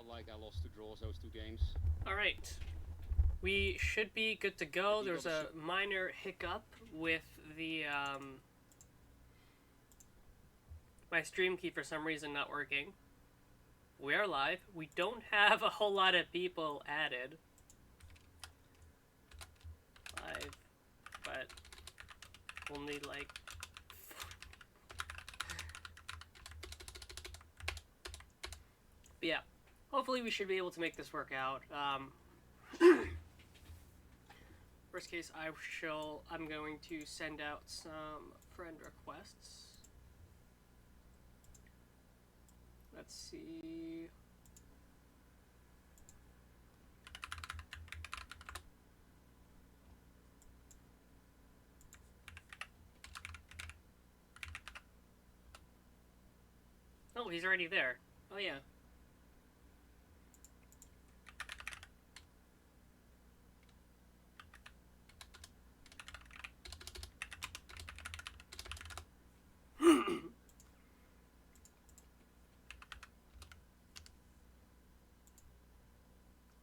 felt like I lost 2 draws those 2 games. Alright. We should be good to go. There's a minor hiccup with the, my stream key for some reason not working. We are live. We don't have a whole lot of people added. Live. But only like... But yeah. Hopefully we should be able to make this work out. Worst case, I'm going to send out some friend requests. Let's see. Oh, he's already there. Oh yeah.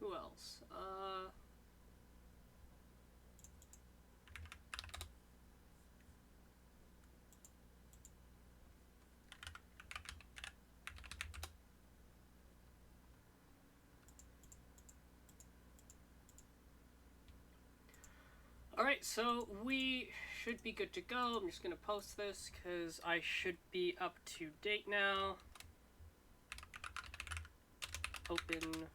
Who else? Alright, so we should be good to go. I'm just going to post this because I should be up to date now. Open.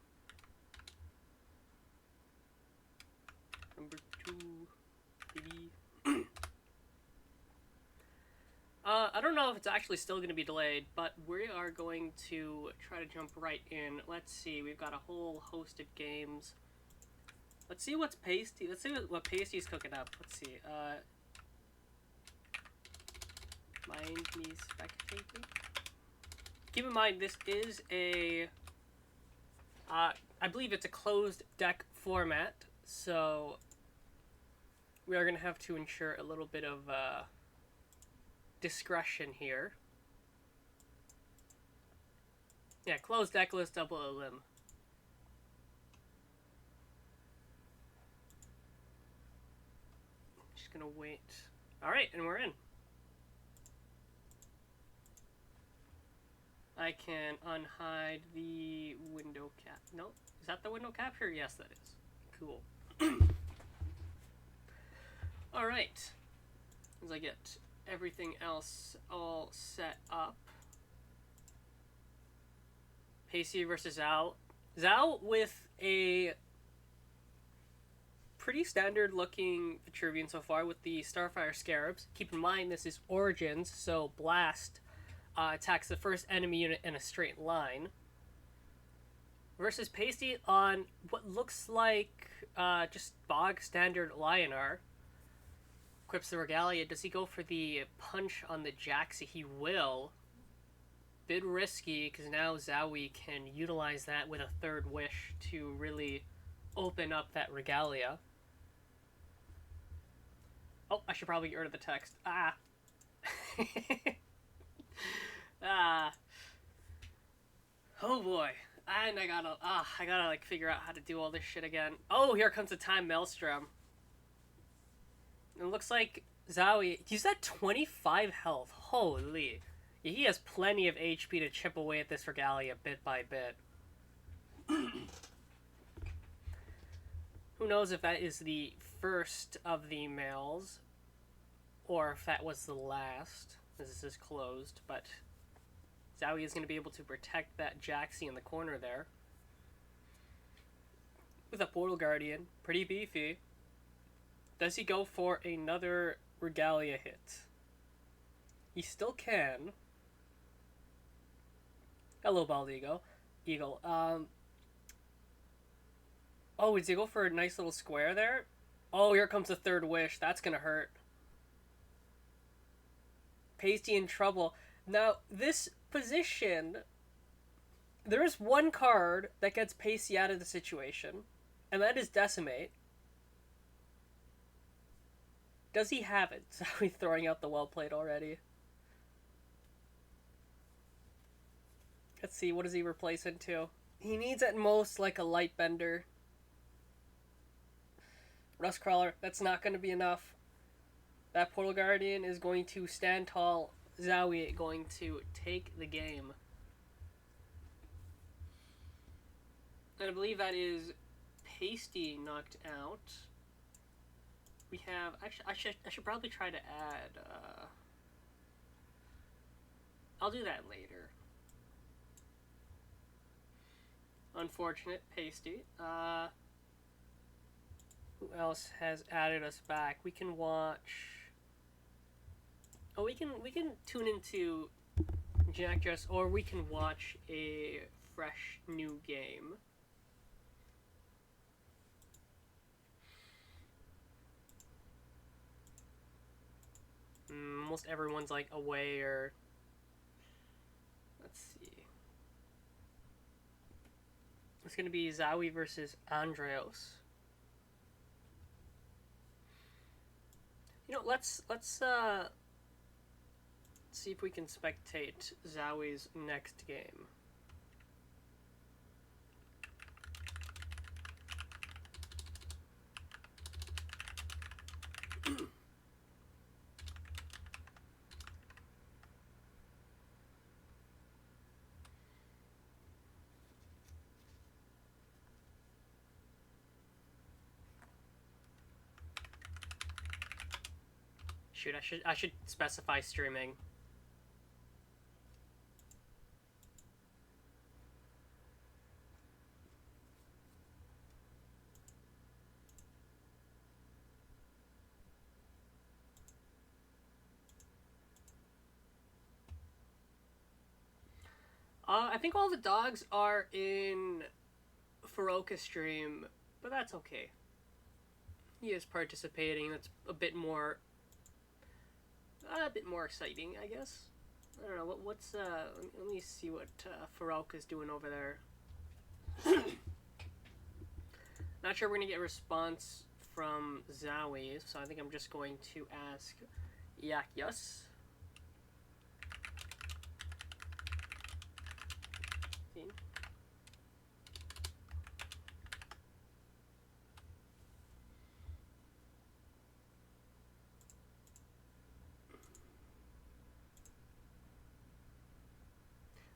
Number 2. Maybe. I don't know if it's actually still going to be delayed, but we are going to try to jump right in. Let's see, we've got a whole host of games. Let's see what's Pasty. Let's see what Pasty's cooking up. Let's see. Mind me spectating. Keep in mind, this is a... I believe it's a closed deck format, so we are going to have to ensure a little bit of discretion here. Yeah, closed deck list, double elim. Just gonna wait. Alright, and we're in. I can unhide the window cap. No, is that the window capture? Yes, that is. Cool. Alright. As I get everything else all set up. Pacey versus Zhao. Zhao with a pretty standard looking Vitruvian so far with the Starfire Scarabs. Keep in mind this is Origins, so Blast attacks the first enemy unit in a straight line. Versus Pasty on what looks like just bog standard Lionar. Equips the Regalia. Does he go for the punch on the Jaxi? He will. Bit risky, because now Zowie can utilize that with a third wish to really open up that Regalia. Oh, I should probably get rid of the text. Ah. Ah. Oh boy. And I gotta like figure out how to do all this shit again. Oh, here comes the Time Maelstrom. It looks like Zowie, he's at 25 health. Holy. Yeah, he has plenty of HP to chip away at this Regalia bit by bit. Who knows if that is the first of the males, or if that was the last, as this is closed, but Zowie is going to be able to protect that Jaxi in the corner there. With a Portal Guardian, pretty beefy. Does he go for another Regalia hit? He still can. Hello, Bald Eagle. Oh, did he go for a nice little square there? Oh, here comes the third wish. That's gonna hurt. Pasty in trouble. Now, this position... There is one card that gets Pasty out of the situation, and that is Decimate. Does he have it? So he's throwing out the well played already. Let's see, what does he replace into? He needs at most like a light bender. Rust Crawler, that's not going to be enough. That Portal Guardian is going to stand tall. Zowie going to take the game. And I believe that is Pasty knocked out. We have actually I should probably try to add. I'll do that later. Unfortunate Pasty. Who else has added us back? We can watch. Oh, we can tune into Jack Dress, or we can watch a fresh new game. Almost everyone's like away or. Let's see. It's gonna be Zowie versus Andreos. You know, let's see if we can spectate Zowie's next game. Shoot, I should specify streaming. I think all the dogs are in Furoka's stream, but that's okay. He is participating. That's a bit more exciting, I guess. I don't know what's. Let me see what Furoka's doing over there. Not sure we're gonna get a response from Zowie, so I think I'm just going to ask Yakyus.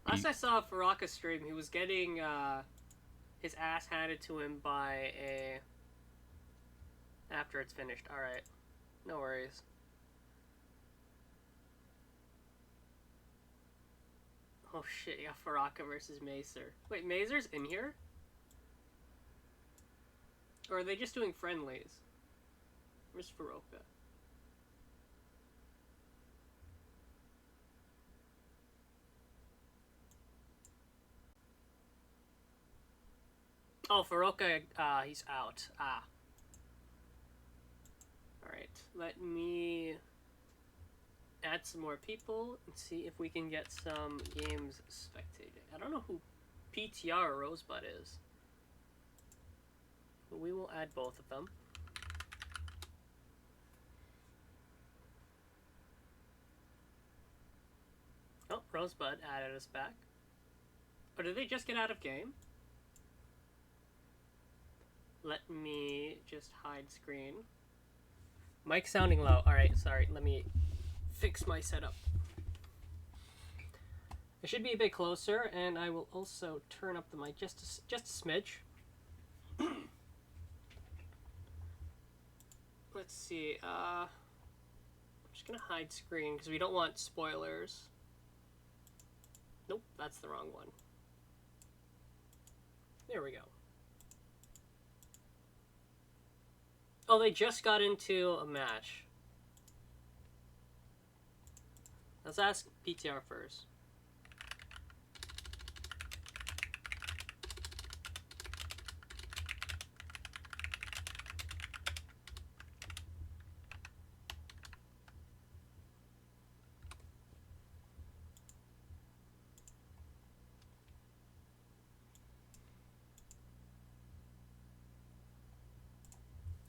Last I saw Furoka's stream, he was getting his ass handed to him by a. After it's finished. Alright. No worries. Oh shit, you got Furoka versus Macer. Wait, Macer's in here? Or are they just doing friendlies? Where's Furoka? Oh, Furoka, he's out. Ah. Alright, let me add some more people and see if we can get some games spectated. I don't know who PTR or Rosebud is, but we will add both of them. Oh, Rosebud added us back. Or did they just get out of game? Let me just hide screen. Mic sounding low. Alright, sorry. Let me fix my setup. It should be a bit closer, and I will also turn up the mic just a smidge. Let's see. I'm just gonna hide screen because we don't want spoilers. Nope, that's the wrong one. There we go. Oh, they just got into a match. Let's ask PTR first.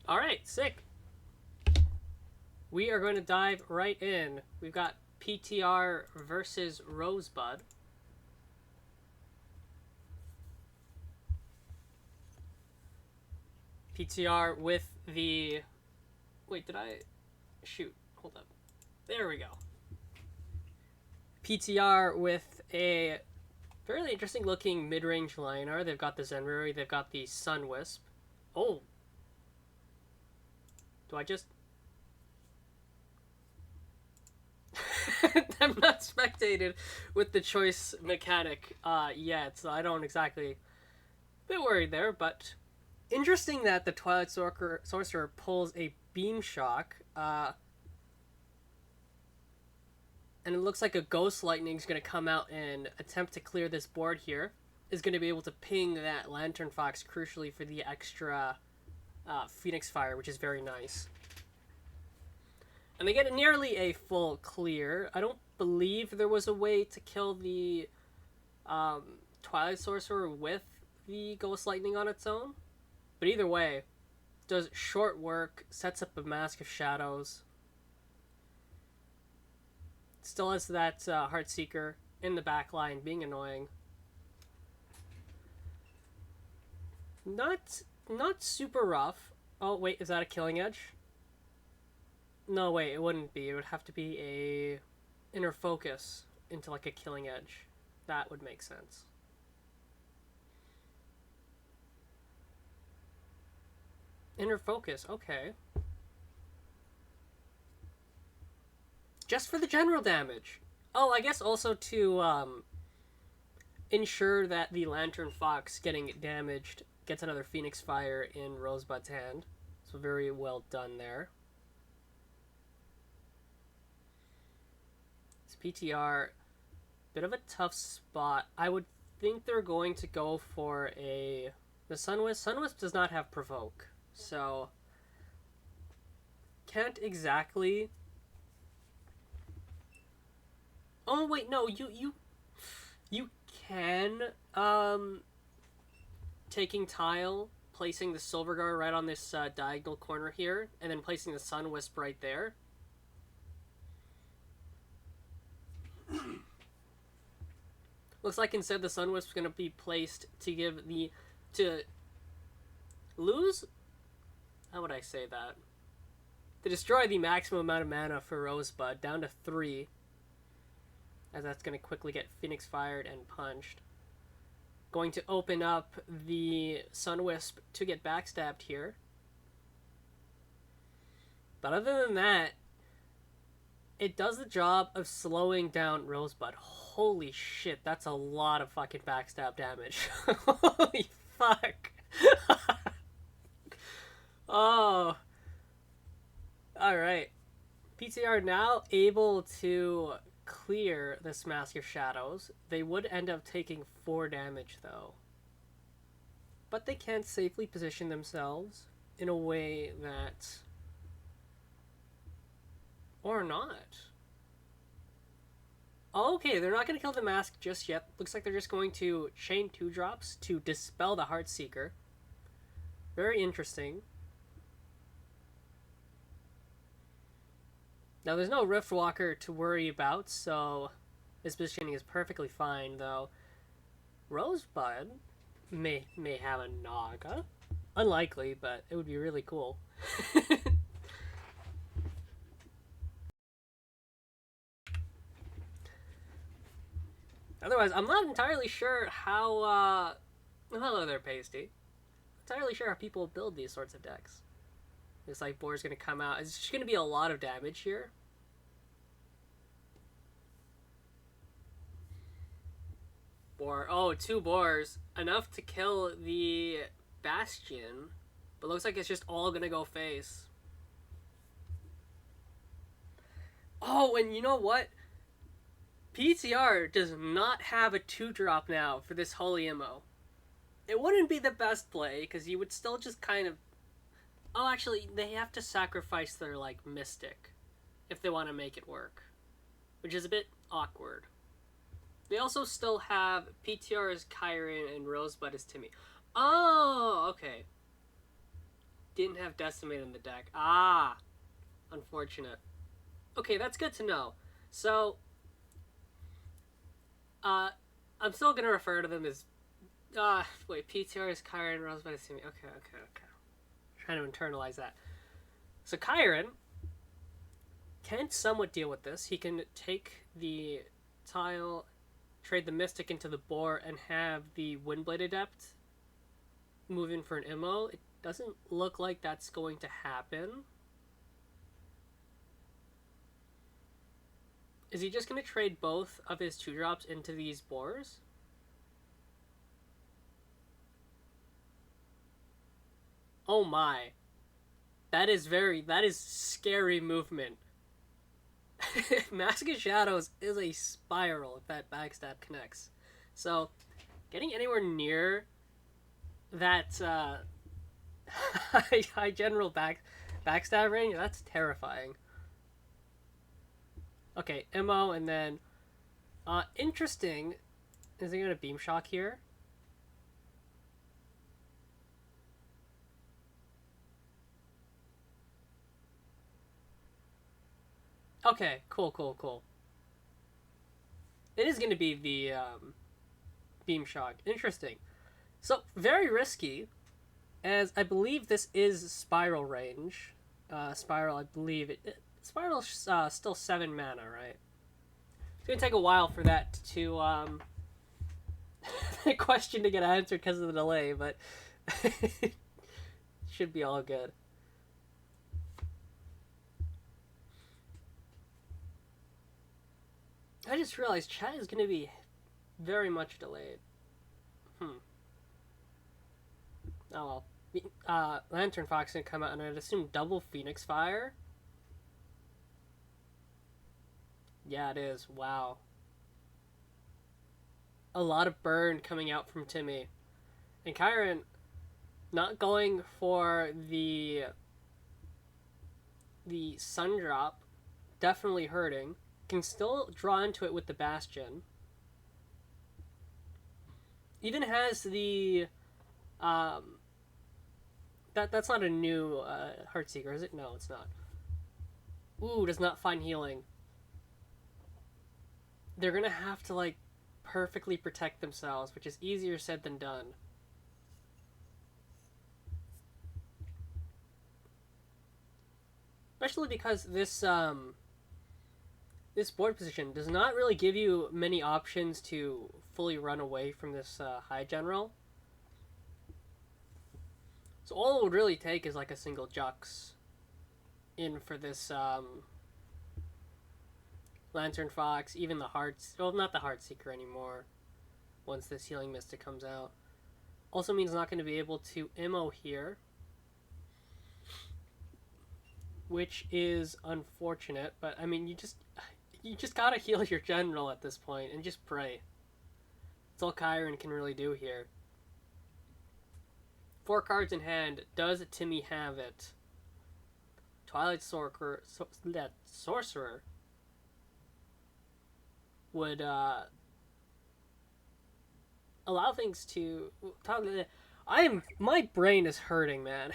Alright, sick. We are going to dive right in. We've got PTR versus Rosebud. PTR with the... Wait, did I... Shoot, hold up. There we go. PTR with a fairly interesting looking mid-range liner. They've got the Zenruri, they've got the Sun Wisp. Oh! Do I just... I'm not spectated with the choice mechanic yet, so I don't exactly... A bit worried there, but... Interesting that the Twilight Sorcerer pulls a Beam Shock, and it looks like a Ghost Lightning is going to come out and attempt to clear this board here. Is going to be able to ping that Lantern Fox crucially for the extra Phoenix Fire, which is very nice. And they get nearly a full clear. I don't believe there was a way to kill the Twilight Sorcerer with the Ghost Lightning on its own. But either way, does short work, sets up a Mask of Shadows. Still has that Heartseeker in the back line, being annoying. Not super rough. Oh, wait, is that a Killing Edge? No, wait, it wouldn't be. It would have to be a Inner Focus into like a Killing Edge. That would make sense. Inner Focus, okay. Just for the general damage. Oh, I guess also to ensure that the Lantern Fox getting damaged gets another Phoenix Fire in Rosebud's hand. So very well done there. This PTR, bit of a tough spot. I would think they're going to go for the Sunwisp. Sunwisp does not have Provoke, so can't exactly... Oh wait, no, you can taking Tile, placing the Silverguard right on this diagonal corner here, and then placing the Sunwisp right there. Looks like instead the Sunwisp is going to be placed to give to lose? How would I say that? To destroy the maximum amount of mana for Rosebud down to 3. As that's going to quickly get Phoenix Fired and punched. Going to open up the Sunwisp to get backstabbed here. But other than that, it does the job of slowing down Rosebud. Holy shit, that's a lot of fucking backstab damage. Holy fuck. Oh. Alright. PTR now able to clear this Mask of Shadows. They would end up taking 4 damage though. But they can safely position themselves in a way that... Or not. Okay, they're not going to kill the Mask just yet. Looks like they're just going to chain 2-drops to dispel the Heartseeker. Very interesting. Now, there's no Riftwalker to worry about, so this positioning is perfectly fine, though. Rosebud may have a Naga. Unlikely, but it would be really cool. Otherwise, I'm not entirely sure how, hello there, Pasty. Entirely sure how people build these sorts of decks. This like board's gonna come out. It's just gonna be a lot of damage here. Boar. Oh, 2 boars. Enough to kill the Bastion. But looks like it's just all gonna go face. Oh, and you know what? PTR does not have a 2-drop now for this Holy Immo. It wouldn't be the best play, because you would still just kind of... Oh, actually, they have to sacrifice their, like, Mystic if they want to make it work. Which is a bit awkward. They also still have PTR as Kyron and Rosebud as Timmy. Oh, okay. Didn't have Decimate in the deck. Ah, unfortunate. Okay, that's good to know. So, I'm still going to refer to them as... wait, PTR is Kyron and Rosebud is Timmy. Okay. kind of internalize that. So Kyron can somewhat deal with this. He can take the tile, trade the Mystic into the Boar, and have the Windblade Adept move in for an immo. It doesn't look like that's going to happen. Is he just going to trade both of his 2-drops into these Boars? Oh my. That is scary movement. Mask of Shadows is a spiral if that backstab connects. So, getting anywhere near that high general backstab range, that's terrifying. Okay, MO, and then interesting. Is he gonna beam shock here? Okay, cool. It is gonna be the beam shock. Interesting. So very risky, as I believe this is spiral range. Spiral, I believe Spiral's still 7 mana, right? It's gonna take a while for that to the question to get answered because of the delay, but should be all good. I just realized chat is gonna be very much delayed. Oh well. Lantern Fox gonna come out, and I'd assume double Phoenix Fire. Yeah, it is. Wow. A lot of burn coming out from Timmy. And Kyron not going for the Sun Drop, definitely hurting. Can still draw into it with the Bastion. Even has the that's not a new Heartseeker, is it? No, it's not. Ooh, does not find healing. They're gonna have to like perfectly protect themselves, which is easier said than done. Especially because this board position does not really give you many options to fully run away from this high general. So all it would really take is like a single Jux in for this Lantern Fox, even the Hearts... Well, not the Heartseeker anymore once this Healing Mystic comes out. Also means not going to be able to immo here, which is unfortunate, but I mean, you just gotta heal your general at this point and just pray. That's all Kyron can really do here. 4 cards in hand. Does Timmy have it? Twilight Sorcerer would allow things to... My brain is hurting, man.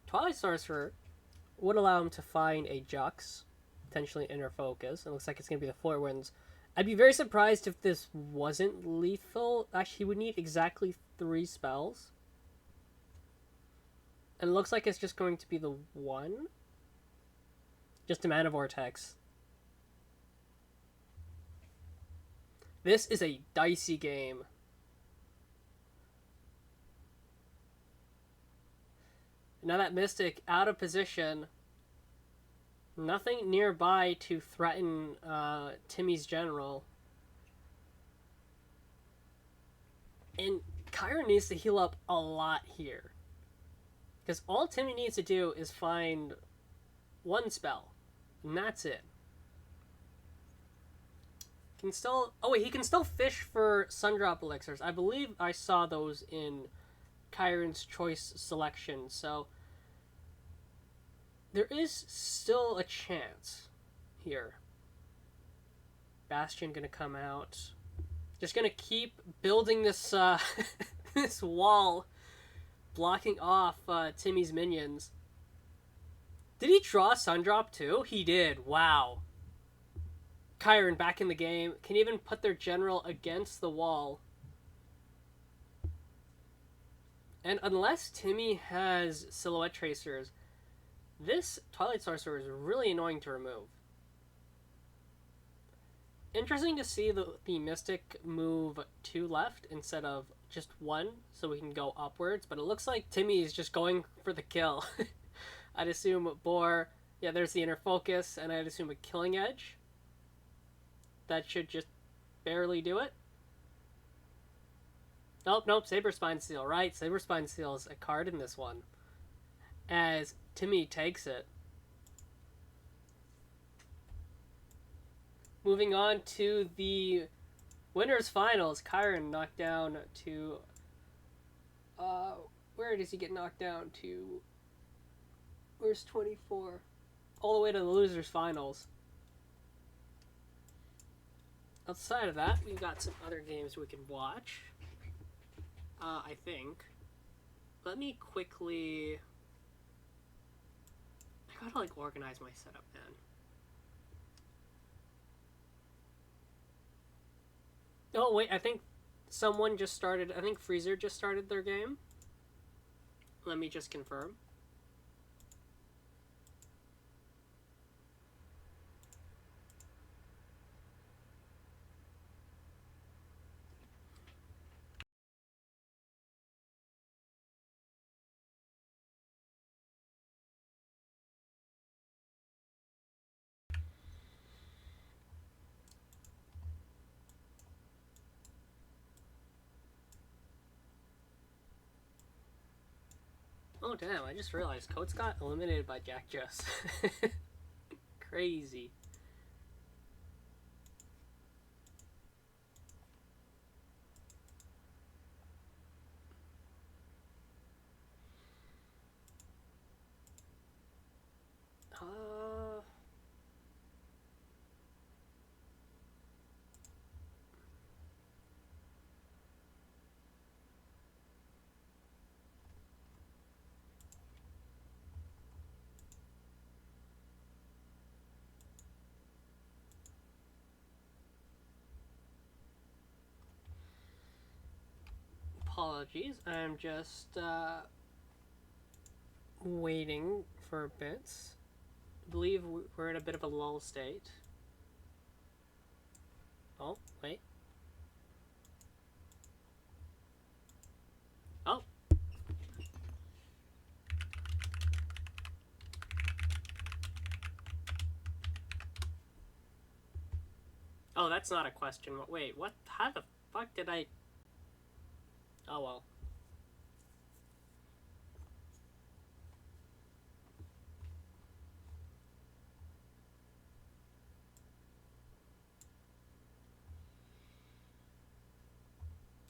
Twilight Sorcerer would allow him to find a Jux, potentially Inner Focus. It looks like it's going to be the 4 Winds. I'd be very surprised if this wasn't lethal. Actually, he would need exactly 3 spells. And it looks like it's just going to be the 1. Just a Mana Vortex. This is a dicey game. Now that Mystic out of position. Nothing nearby to threaten Timmy's general. And Kyron needs to heal up a lot here. Because all Timmy needs to do is find 1 spell. And that's it. He can still fish for Sundrop Elixirs. I believe I saw those in Kyron's choice selection. So there is still a chance here. Bastion gonna come out. Just gonna keep building this this wall, blocking off Timmy's minions. Did he draw Sundrop too? He did. Wow. Kyron back in the game. Can even put their general against the wall. And unless Timmy has silhouette tracers, this Twilight Sorcerer is really annoying to remove. Interesting to see the Mystic move 2 left instead of just 1, so we can go upwards, but it looks like Timmy is just going for the kill. I'd assume Boar, yeah, there's the inner focus, and I'd assume a Killing Edge. That should just barely do it. Nope, Saber Spine Seal, right? Saber Spine Seal is a card in this one. As Timmy takes it. Moving on to the winners finals. Kyron knocked down to where does he get knocked down to? Where's 24? All the way to the losers finals. Outside of that, we've got some other games we can watch. I think. Let me quickly. I gotta organize my setup, man. Oh wait, I think someone just started. I think Freezer just started their game. Let me just confirm. Oh damn, I just realized Coates got eliminated by Jack Joss. Crazy. Apologies, I'm just waiting for a bit. I believe we're in a bit of a lull state. Oh, wait. Oh. Oh, that's not a question. Wait, what? How the fuck did I... Oh, well.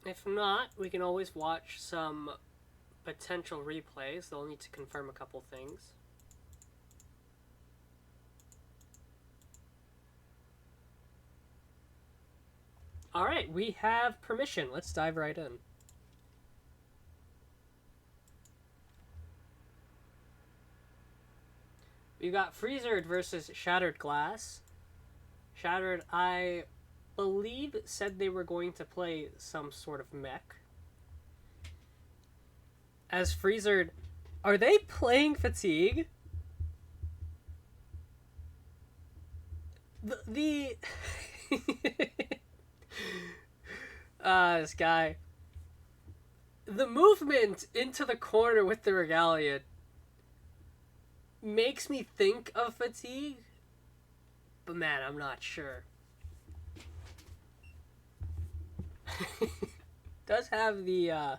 If not, we can always watch some potential replays. They'll need to confirm a couple things. Alright, we have permission. Let's dive right in. We've got Freezer versus Shattered Glass. Shattered, I believe, said they were going to play some sort of mech. As Freezer, are they playing Fatigue? The this guy. The movement into the corner with the Regalian makes me think of Fatigue, but man, I'm not sure. Does have the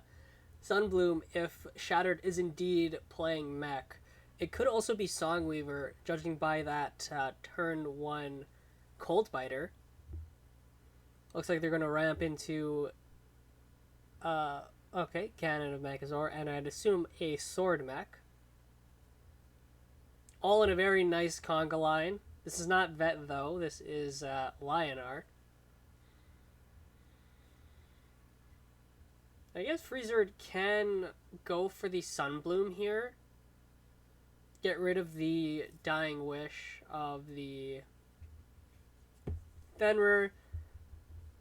Sunbloom if Shattered is indeed playing mech. It could also be Songweaver, judging by that turn 1 Cold Biter. Looks like they're going to ramp into okay, Cannon of Mechazor, and I'd assume a Sword Mech. All in a very nice conga line. This is not Vet, though. This is Lionar. I guess Freezer can go for the Sunbloom here. Get rid of the Dying Wish of the Fenrir.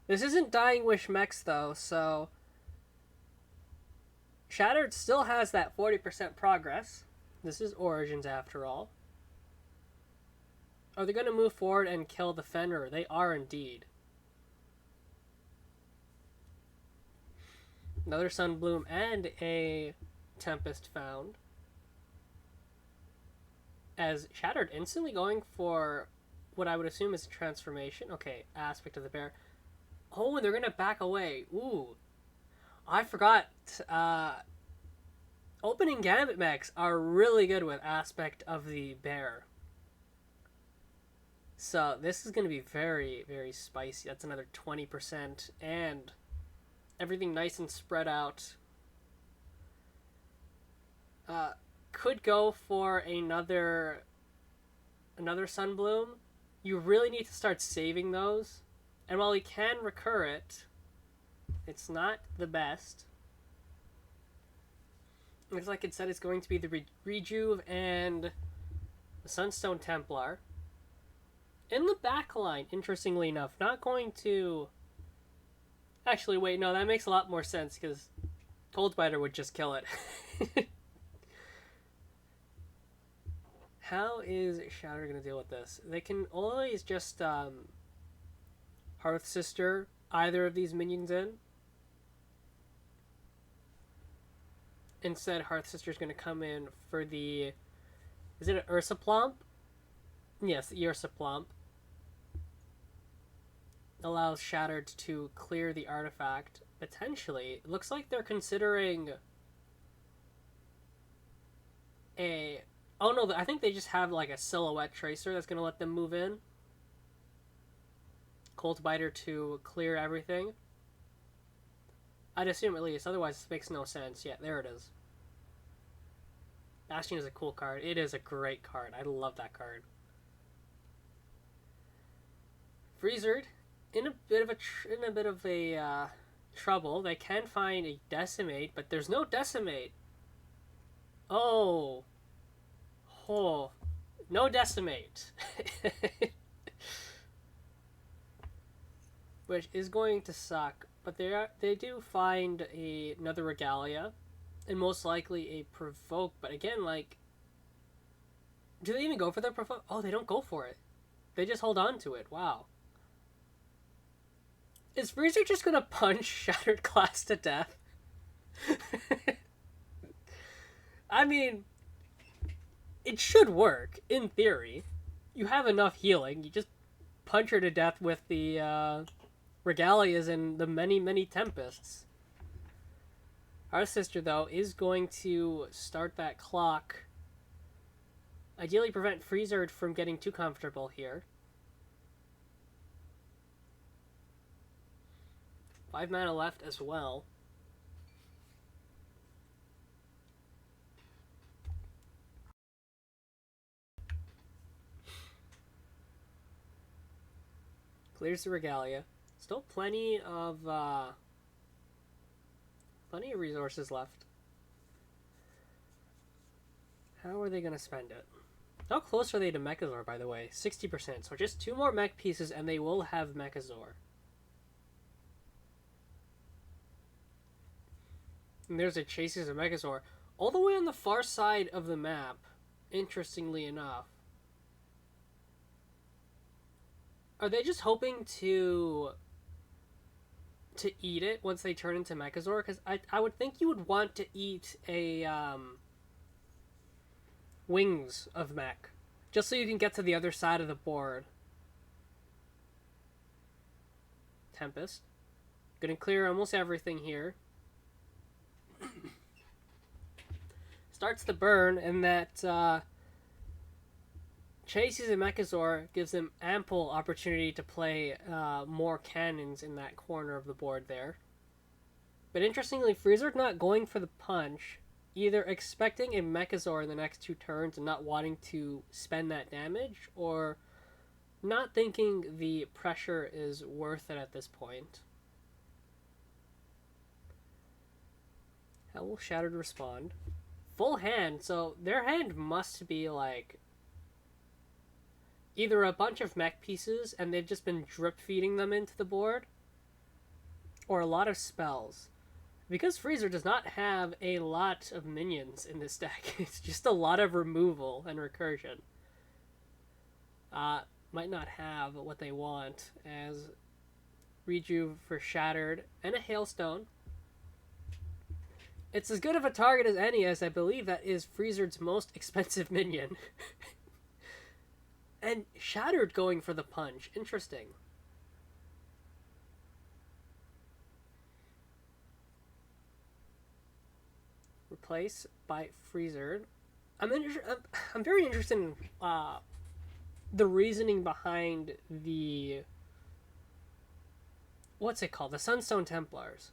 This isn't Dying Wish mechs, though, so Shattered still has that 40% progress. This is Origins after all. Are they going to move forward and kill the Fenrir? They are indeed. Another Sunbloom and a Tempest found. As Shattered instantly going for what I would assume is a transformation. Okay, aspect of the bear. Oh, and they're going to back away. Ooh. I forgot. Opening Gambit mechs are really good with aspect of the bear. So this is going to be very, very spicy. That's another 20%. And everything nice and spread out. Could go for another Sunbloom. You really need to start saving those. And while he can recur it, it's not the best. Looks like it said it's going to be the Rejuve and the Sunstone Templar. In the back line, interestingly enough, not going to... Actually, wait, no, that makes a lot more sense, because Coldbiter would just kill it. How is Shatter going to deal with this? They can always just Hearth Sister either of these minions in. Instead, Hearth Sister's going to come in for the... Is it an Ursa Plump? Yes, the Ursa Plump. Allows Shattered to clear the artifact. Potentially. It looks like they're considering a... Oh no, I think they just have like a Silhouette Tracer that's going to let them move in. Coldbiter to clear everything. I'd assume at least, otherwise it makes no sense. Yeah, there it is. Bastion is a cool card. It is a great card. I love that card. Freezered, in a bit of a trouble. They can find a Decimate, but there's no Decimate. Oh, no Decimate. Which is going to suck. But they do find another Regalia, and most likely a Provoke. But again, like, do they even go for their Provoke? Oh, they don't go for it. They just hold on to it. Wow. Is Freezer just gonna punch Shattered Glass to death? I mean, it should work, in theory. You have enough healing. You just punch her to death with the Regalias and the many, many Tempests. Our sister, though, is going to start that clock. Ideally prevent Freezer from getting too comfortable here. 5 mana left as well. Clears the Regalia. Still plenty of resources left. How are they going to spend it? How close are they to Mechazor, by the way? 60%. So just 2 more mech pieces and they will have Mechazor. And there's a Chases of Mechazor. All the way on the far side of the map, interestingly enough. Are they just hoping to eat it once they turn into Mechazor? Because I would think you would want to eat a wings of mech, just so you can get to the other side of the board. Tempest. Gonna clear almost everything here. Starts the burn, and that Chases a Mechazor gives them ample opportunity to play more cannons in that corner of the board there. But interestingly, Freezer's not going for the punch, either expecting a Mechazor in the next 2 turns and not wanting to spend that damage, or not thinking the pressure is worth it at this point. How will Shattered respond? Full hand, so their hand must be like either a bunch of mech pieces and they've just been drip feeding them into the board, or a lot of spells. Because Freezer does not have a lot of minions in this deck, it's just a lot of removal and recursion. Might not have what they want, as Rejuve for Shattered and a Hailstone. It's as good of a target as any, as I believe that is Freezer's most expensive minion. And Shattered going for the punch. Interesting. Replace by Freezer. I'm very interested in the reasoning behind the... what's it called? The Sunstone Templars.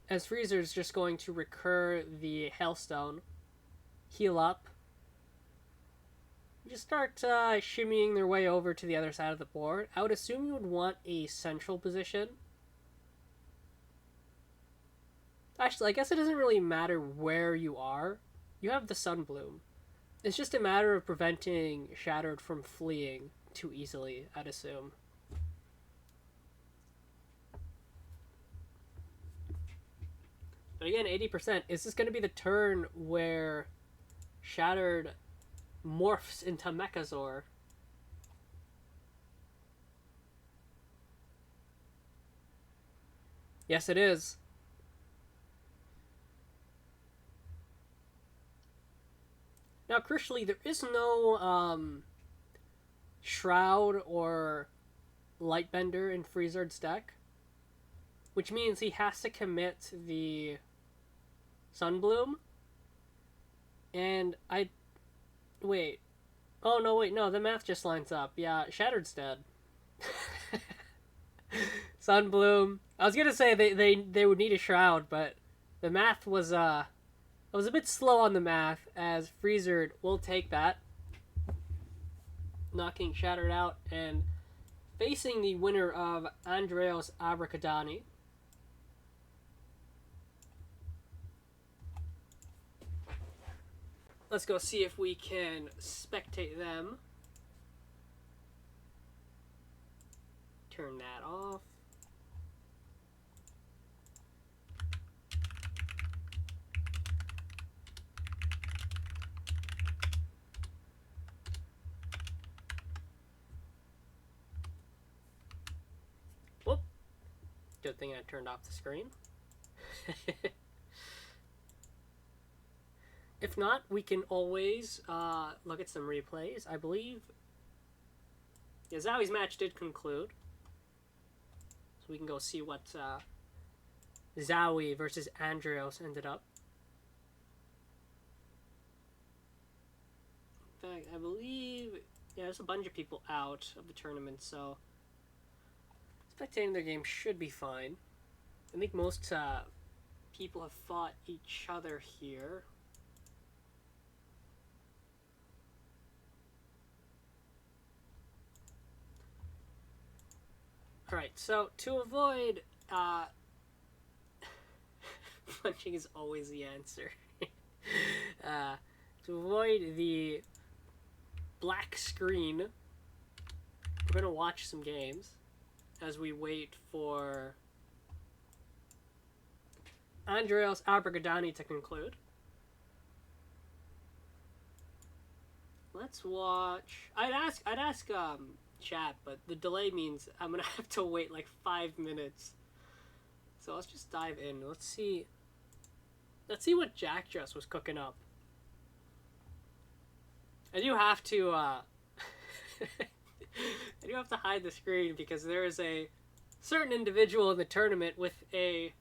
As Freezer's just going to recur the Hailstone, heal up, just start shimmying their way over to the other side of the board. I would assume you would want a central position. Actually, I guess it doesn't really matter where you are. You have the Sunbloom. It's just a matter of preventing Shattered from fleeing too easily, I'd assume. But again, 80%. Is this going to be the turn where Shattered morphs into Mechazor? Yes, it is. Now, crucially, there is no Shroud or Lightbender in Freezard's deck, which means he has to commit the Sunbloom. And wait. Oh, no, wait, no, the math just lines up. Yeah, Shattered's dead. Sunbloom. I was gonna say they would need a Shroud, but the math was, I was a bit slow on the math, as Freezer will take that, knocking Shattered out and facing the winner of Andreos Abracadani. Let's go see if we can spectate them. Turn that off. Whoop. Good thing I turned off the screen. If not, we can always look at some replays. I believe Zowi's match did conclude. So we can go see what Zowi versus Andreos ended up. In fact, I believe... yeah, there's a bunch of people out of the tournament, so spectating their game should be fine. I think most people have fought each other here. Alright, so to avoid punching is always the answer. To avoid the black screen, we're going to watch some games as we wait for Andreos Abracadani to conclude. Let's watch... I'd ask chat, but the delay means I'm gonna have to wait like 5 minutes. So let's just dive in. Let's see what Jack Dress was cooking up. I do have to I do have to hide the screen because there is a certain individual in the tournament with a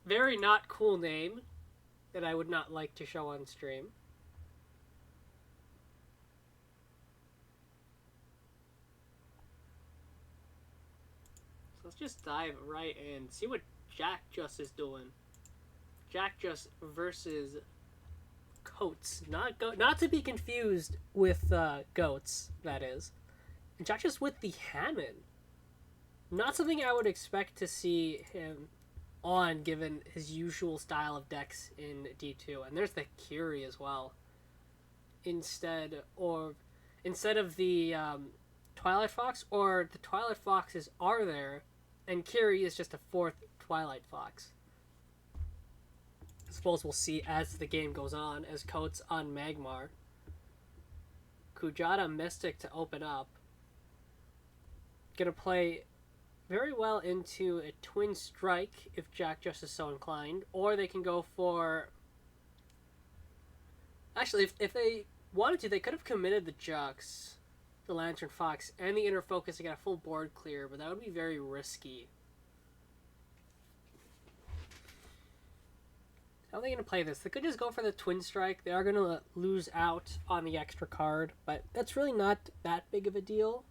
very not cool name that I would not like to show on stream. Let's just dive right in. See what Jack Just is doing. Jack Just versus Coates. Not to be confused with Goats, that is. And Jack Just with the Hammond. Not something I would expect to see him on, given his usual style of decks in D2. And there's the Curie as well. Instead of the Twilight Fox, or the Twilight Foxes are there, and Curie is just a 4th Twilight Fox. I suppose we'll see as the game goes on, as Coates on Magmar. Kujata Mystic to open up. Gonna play very well into a Twin Strike if Jack just is so inclined, or they can go for... Actually, if they wanted to, they could have committed the Jux, the Lantern Fox, and the Inner Focus to get a full board clear, but that would be very risky. How are they going to play this? They could just go for the Twin Strike. They are going to lose out on the extra card, but that's really not that big of a deal.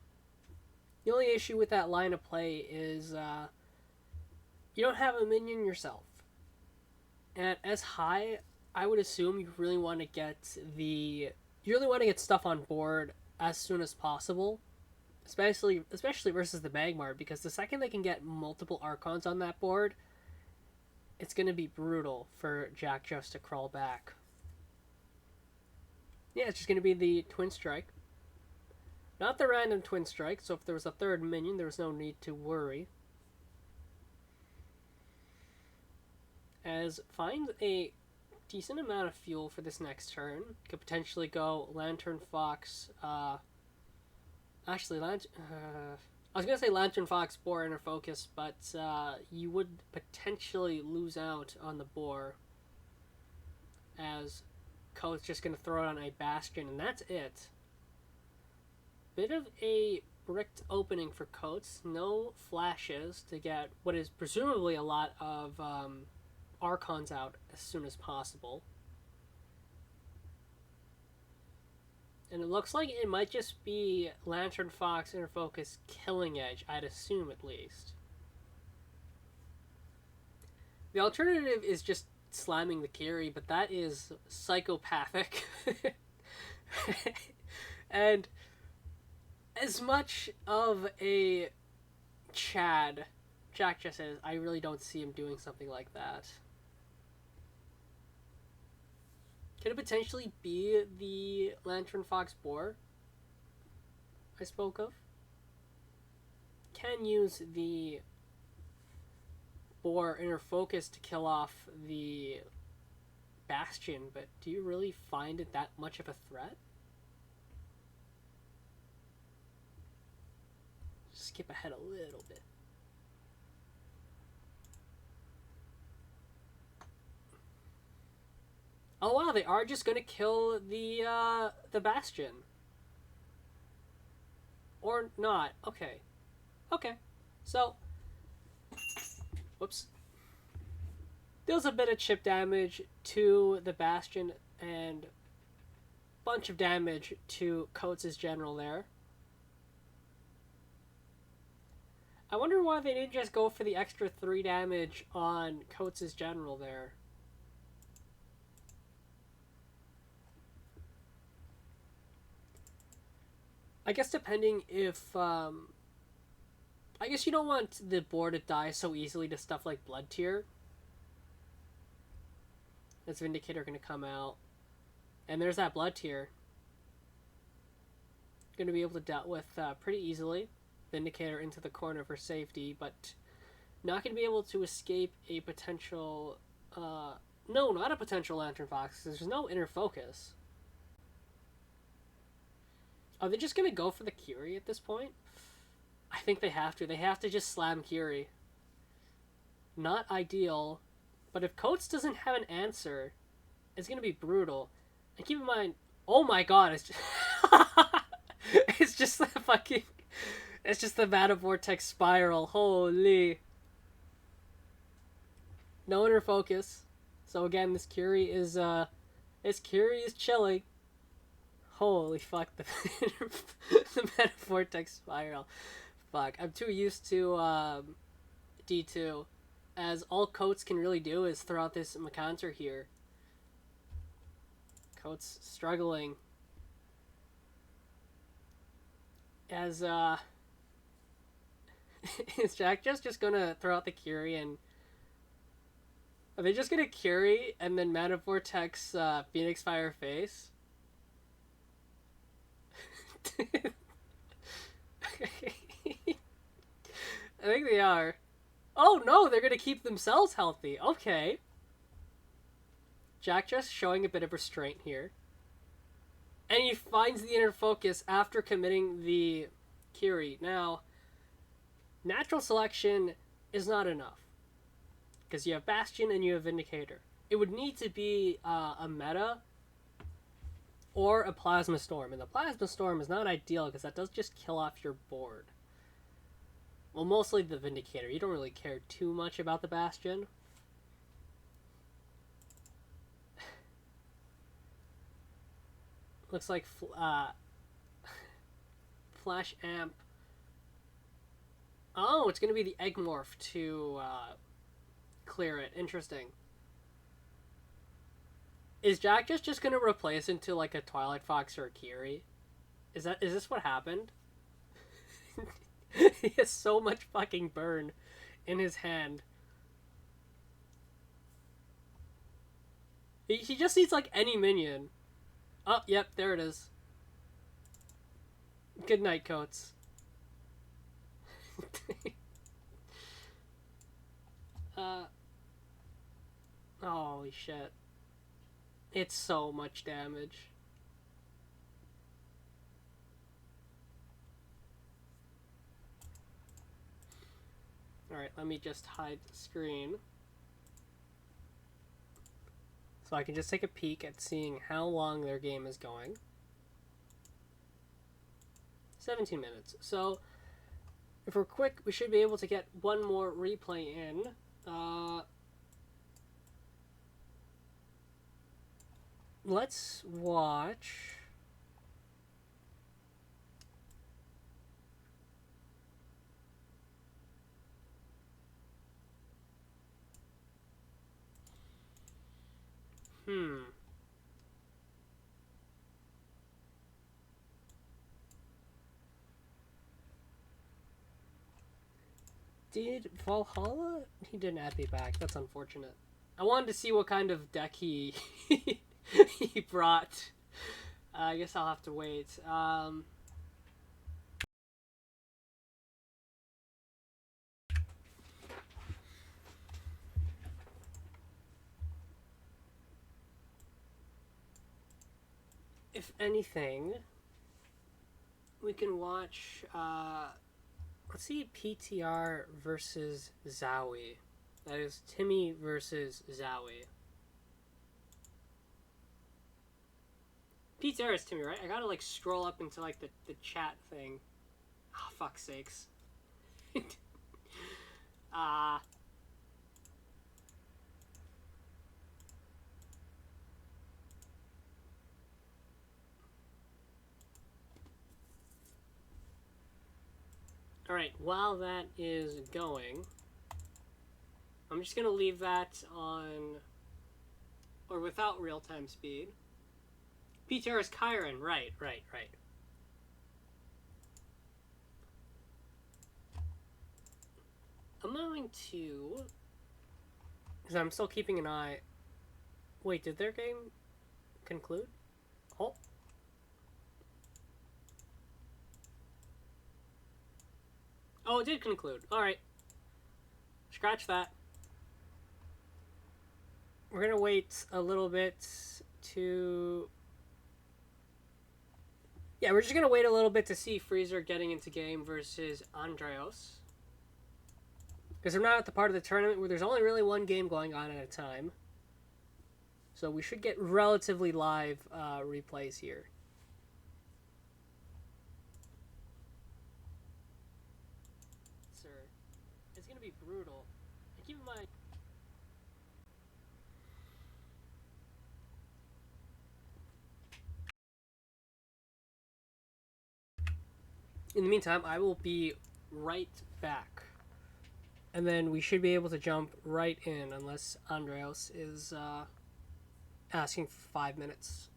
The only issue with that line of play is you don't have a minion yourself. And as high, I would assume you really want to get stuff on board as soon as possible. Especially versus the Magmar, because the second they can get multiple Archons on that board, it's going to be brutal for Jack just to crawl back. Yeah, it's just going to be the Twin Strike. Not the random Twin Strike, so if there was a third minion, there was no need to worry. As finds a decent amount of fuel for this next turn. Could potentially go Lantern Fox. Actually, I was going to say Lantern Fox, Boar, Inner Focus, but you would potentially lose out on the Boar, as Code's just going to throw it on a Bastion, and that's it. Bit of a bricked opening for Coates. No flashes to get what is presumably a lot of Archons out as soon as possible. And it looks like it might just be Lantern Fox, Inner Focus, Killing Edge, I'd assume at least. The alternative is just slamming the Kiri, but that is psychopathic. And as much of a Chad Jack just is, I really don't see him doing something like that. Could it potentially be the Lantern Fox Boar I spoke of? Can use the Boar Inner Focus to kill off the Bastion, but do you really find it that much of a threat? Skip ahead a little bit. Oh wow, they are just gonna kill the Bastion. Or not. Okay. Okay. So, whoops. Deals a bit of chip damage to the Bastion and bunch of damage to Coates' general there. I wonder why they didn't just go for the extra 3 damage on Coates' general there. I guess depending if, I guess you don't want the board to die so easily to stuff like Blood Tier. That's Vindicator going to come out. And there's that Blood Tier. Going to be able to deal with pretty easily. Vindicator into the corner for safety, but not going to be able to escape a potential, no, not a potential Lantern Fox. There's no Inner Focus. Are they just going to go for the Kiri at this point? I think they have to. They have to just slam Kiri. Not ideal, but if Coates doesn't have an answer, it's going to be brutal. And keep in mind, oh my god, it's just, it's just the fucking, it's just the Mana Vortex Spiral. Holy. No Inner Focus. So again, this Kiri is chilling. Holy fuck, the Mana Vortex Spiral. Fuck, I'm too used to D2, as all Coates can really do is throw out this Macanter here. Coates struggling. As, is Jack just gonna throw out the Kiri and... Are they just gonna Kiri and then Mana Vortex Phoenix Fire face? I think they are. Oh no, they're gonna keep themselves healthy. Okay. Jack just showing a bit of restraint here. And he finds the inner focus after committing the Kiri. Now, natural selection is not enough. Because you have Bastion and you have Vindicator. It would need to be a meta or a Plasma Storm. And the Plasma Storm is not ideal because that does just kill off your board. Well, mostly the Vindicator. You don't really care too much about the Bastion. Looks like Flash Amp. Oh, it's going to be the Egg Morph to clear it. Interesting. Is Jack just going to replace into like a Twilight Fox or a Kiri? Is this what happened? He has so much fucking burn in his hand. He just needs like any minion. Oh, yep, there it is. Good night, Coates. Holy shit. It's so much damage. Alright, let me just hide the screen. So I can just take a peek at seeing how long their game is going. 17 minutes. So, if we're quick, we should be able to get one more replay in. Let's watch... Did Valhalla? He didn't add me back. That's unfortunate. I wanted to see what kind of deck he he brought. I guess I'll have to wait. If anything, we can watch. Let's see PTR versus Zowie. That is Timmy versus Zowie. PTR is Timmy, right? I gotta like scroll up into like the chat thing. Oh, fuck's sakes. Alright, while that is going, I'm just gonna leave that on, or without real-time speed. PTR is Kyron, right. I'm going to, because I'm still keeping an eye. Wait, did their game conclude? Oh. Oh, it did conclude. Alright. Scratch that. We're gonna wait a little bit to... Yeah, we're just gonna wait a little bit to see Freezer getting into game versus Andreos. Because we're not at the part of the tournament where there's only really one game going on at a time. So we should get relatively live replays here. Sir, it's gonna be brutal. And keep in mind... In the meantime, I will be right back. And then we should be able to jump right in unless Andreas is asking for 5 minutes.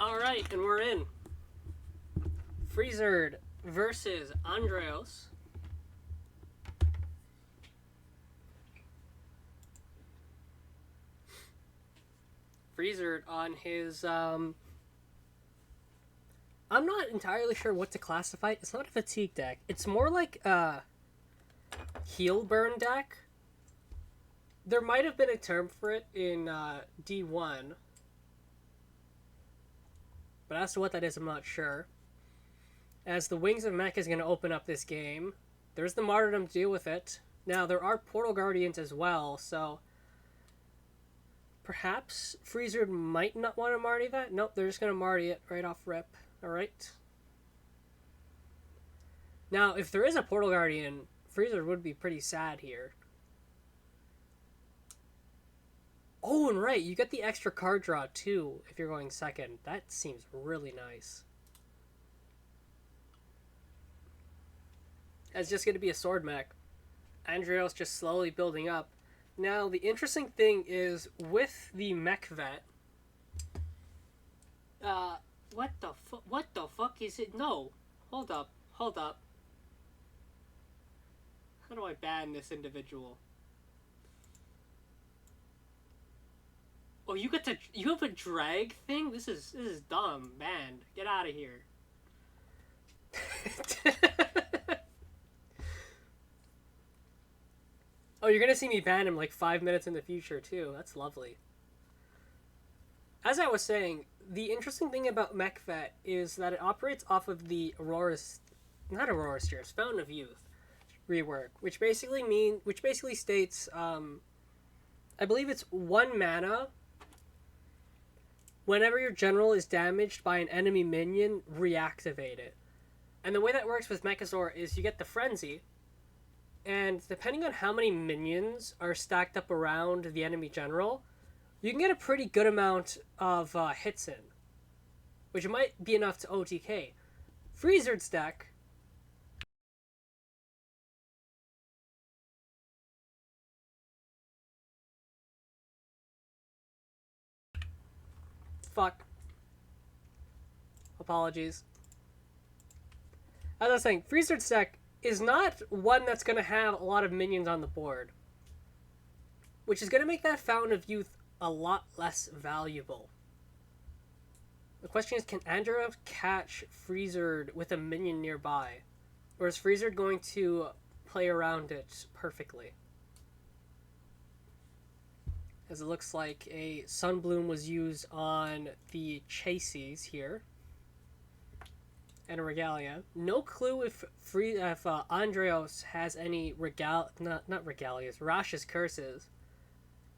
Alright, and we're in. Freezerd versus Andreos. Freezerd on his, I'm not entirely sure what to classify it. It's not a fatigue deck. It's more like a heal burn deck. There might have been a term for it in D1. But as to what that is, I'm not sure. As the Wings of Mech is going to open up this game, there's the Martyrdom to deal with it. Now, there are Portal Guardians as well, so perhaps Freezerd might not want to Marty that. Nope, they're just going to Marty it right off rip. Alright. Now, if there is a Portal Guardian, Freezerd would be pretty sad here. Oh, and right, you get the extra card draw too if you're going second. That seems really nice. It's just going to be a sword mech. Andreos just slowly building up. Now, the interesting thing is with the mech vet. What the fuck is it? No, hold up. How do I ban this individual? Oh, you have a drag thing? This is dumb. Banned. Get out of here. Oh, you're gonna see me ban him like 5 minutes in the future too. That's lovely. As I was saying, the interesting thing about MechVet is that it operates off of the Aurora Spheres, Fountain of Youth rework, which basically states, I believe it's 1 mana. Whenever your general is damaged by an enemy minion, reactivate it. And the way that works with Mechazor is you get the Frenzy, and depending on how many minions are stacked up around the enemy general, you can get a pretty good amount of hits in, which might be enough to OTK. Freezerd's deck fuck. Apologies. As I was saying, Freezerd's deck is not one that's going to have a lot of minions on the board, which is going to make that Fountain of Youth a lot less valuable. The question is, can Andreos catch Freezerd with a minion nearby? Or is Freezerd going to play around it perfectly? As it looks like a Sunbloom was used on the Chases here. And a Regalia. No clue if Andreos has any not Regalias, Rash's Curses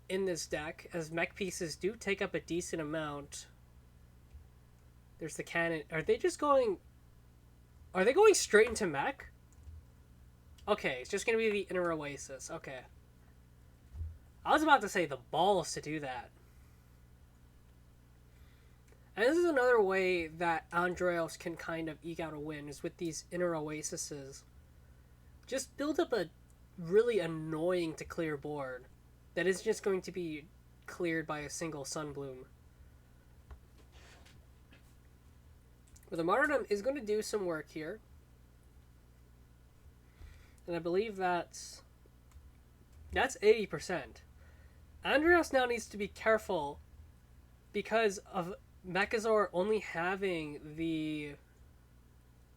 in this deck, as mech pieces do take up a decent amount. There's the cannon. Are they going straight into mech? Okay, it's just gonna be the Inner Oasis. Okay. I was about to say the balls to do that. And this is another way that Andreos can kind of eke out a win, is with these Inner Oasises. Just build up a really annoying to clear board that is just going to be cleared by a single Sunbloom. But the Martyrdom is going to do some work here. And I believe that's 80%. Andreos now needs to be careful because of Mechazor only having the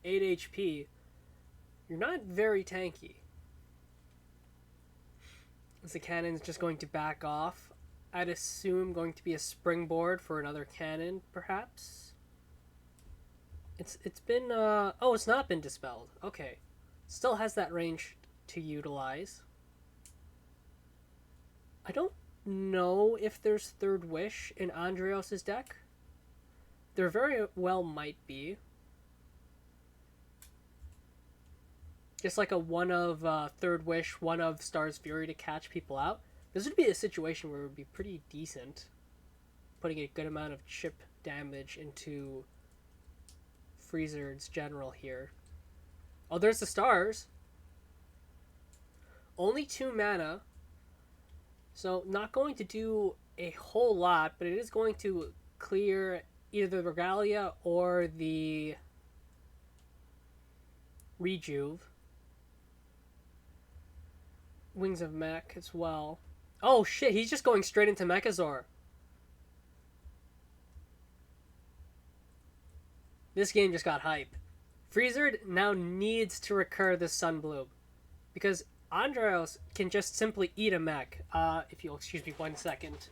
8 HP. You're not very tanky. As the cannon's just going to back off. I'd assume going to be a springboard for another cannon, perhaps. It's been oh, it's not been dispelled. Okay. Still has that range to utilize. I don't know if there's Third Wish in Andreos' deck. There very well might be. Just like a one of Third Wish, one of Star's Fury to catch people out. This would be a situation where it would be pretty decent. Putting a good amount of chip damage into Freezerd's general here. Oh, there's the stars. Only 2 mana. So not going to do a whole lot, but it is going to clear either the Regalia or the Rejuve. Wings of Mech as well. Oh shit, he's just going straight into Mechazor. This game just got hype. Freezer now needs to recur this Sunbloom because Andros can just simply eat a mech. If you'll excuse me 1 second.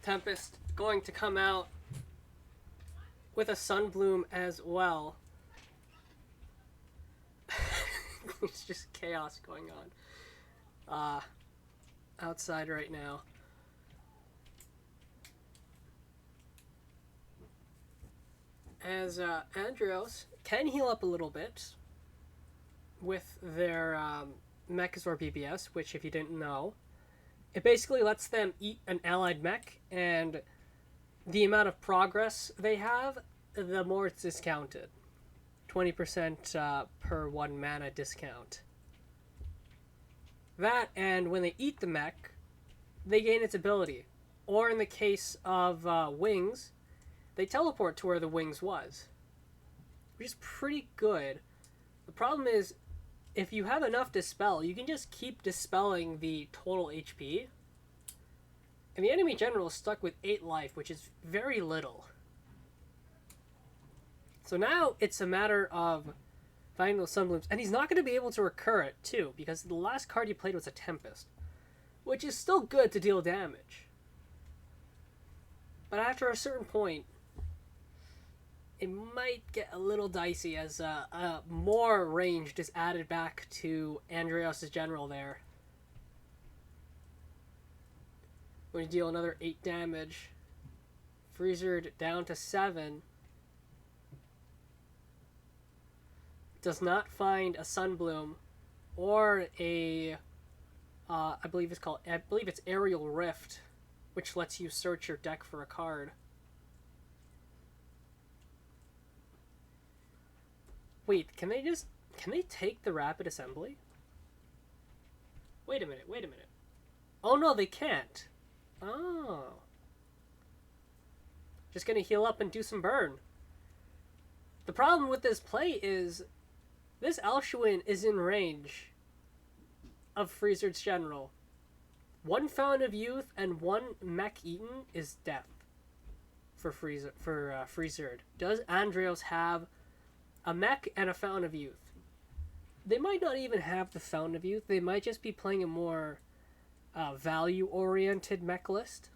Tempest going to come out with a Sunbloom as well. It's just chaos going on outside right now. As Andros can heal up a little bit with their Mechazor BBS, which, if you didn't know, it basically lets them eat an allied mech, and the amount of progress they have, the more it's discounted. 20% per 1 mana discount. That, and when they eat the mech, they gain its ability. Or in the case of Wings, they teleport to where the Wings was. Which is pretty good. The problem is, if you have enough Dispel, you can just keep dispelling the total HP. And the enemy general is stuck with 8 life, which is very little. So now it's a matter of finding those Sunblooms. And he's not going to be able to recur it, too, because the last card he played was a Tempest, which is still good to deal damage. But after a certain point, it might get a little dicey as more ranged is added back to Andreas' general there. Going to deal another 8 damage. Freezer down to 7. Does not find a Sunbloom or a I believe it's Aerial Rift, which lets you search your deck for a card. Wait, can they take the Rapid Assembly? Wait a minute. Oh no, they can't. Oh. Just gonna heal up and do some burn. The problem with this play is this Alshuin is in range of Freezer's general. 1 Fountain of Youth and 1 Mech Eaten is death for Freezer. Does Andreas have a mech and a Fountain of Youth? They might not even have the Fountain of Youth. They might just be playing a more value-oriented mech list.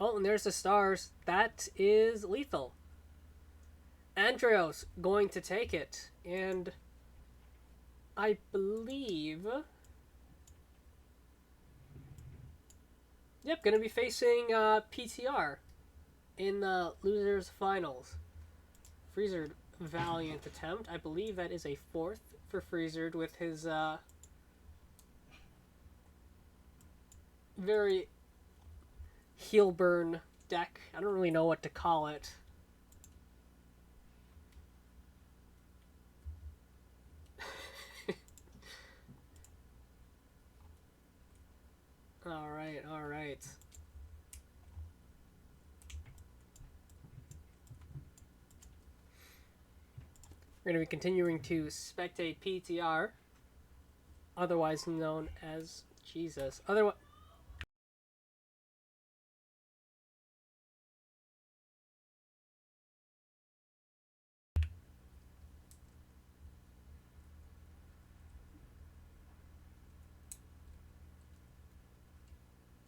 Oh, and there's the stars. That is lethal. Andreas going to take it, and I believe... Yep, gonna be facing PTR in the losers finals. Freezer, valiant attempt. I believe that is a 4th for Freezer with his very heal burn deck. I don't really know what to call it. All right. We're going to be continuing to spectate PTR, otherwise known as Jesus. Otherwise.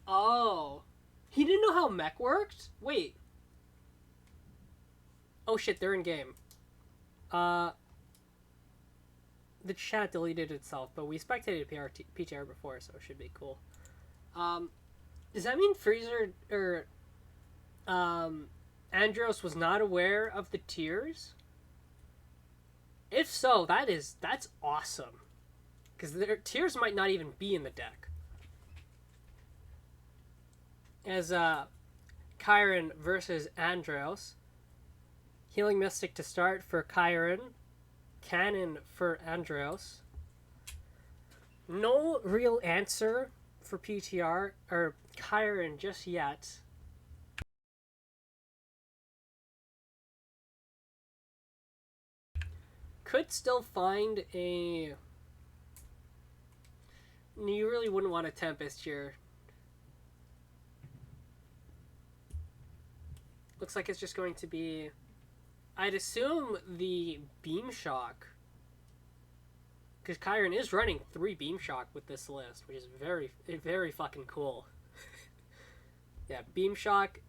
Oh. He didn't know how mech worked? Wait. Oh shit, they're in game. The chat deleted itself, but we spectated PTR before, so it should be cool. Does that mean Freezer or Andros was not aware of the tiers? If so, that's awesome. Because their tiers might not even be in the deck. As Chiron versus Andros. Healing Mystic to start for Chiron. Cannon for Andros. No real answer for PTR or Chiron just yet. Could still find a... You really wouldn't want a Tempest here. Looks like it's just going to be... I'd assume the Beam Shock. Because Chiron is running 3 Beam Shock with this list, which is very, very fucking cool. Yeah, Beam Shock,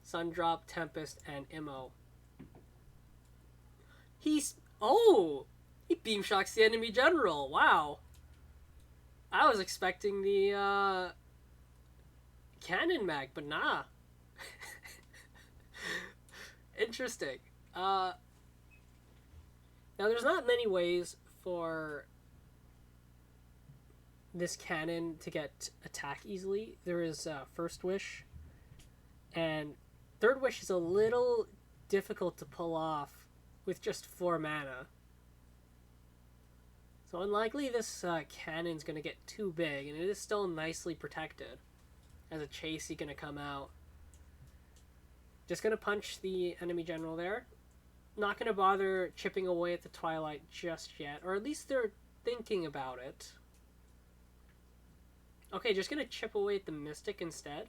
Sundrop, Tempest, and Immo. Oh! He Beam Shocks the enemy general. Wow. I was expecting the Cannon Mag, but nah. Interesting. Now, there's not many ways for this cannon to get attack easily. There is First Wish, and Third Wish is a little difficult to pull off with just 4 mana. So unlikely this cannon's going to get too big, and it is still nicely protected. As a chasey going to come out. Just going to punch the enemy general there. Not going to bother chipping away at the Twilight just yet. Or at least they're thinking about it. Okay, just going to chip away at the Mystic instead.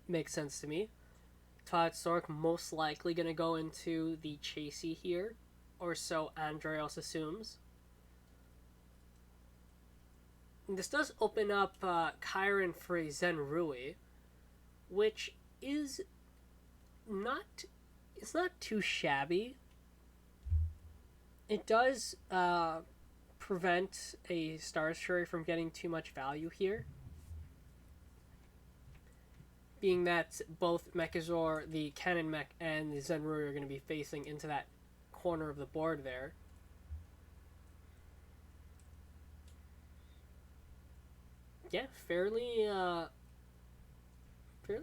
Makes sense to me. Twilight Stork most likely going to go into the chasey here. Or so Andreas assumes. And this does open up Chiron for a Zenrui, which is not... It's not too shabby. It does prevent a Star's Fury from getting too much value here. Being that both Mechazor, the Cannon Mech, and the Zenrui are going to be facing into that corner of the board there. Yeah, fairly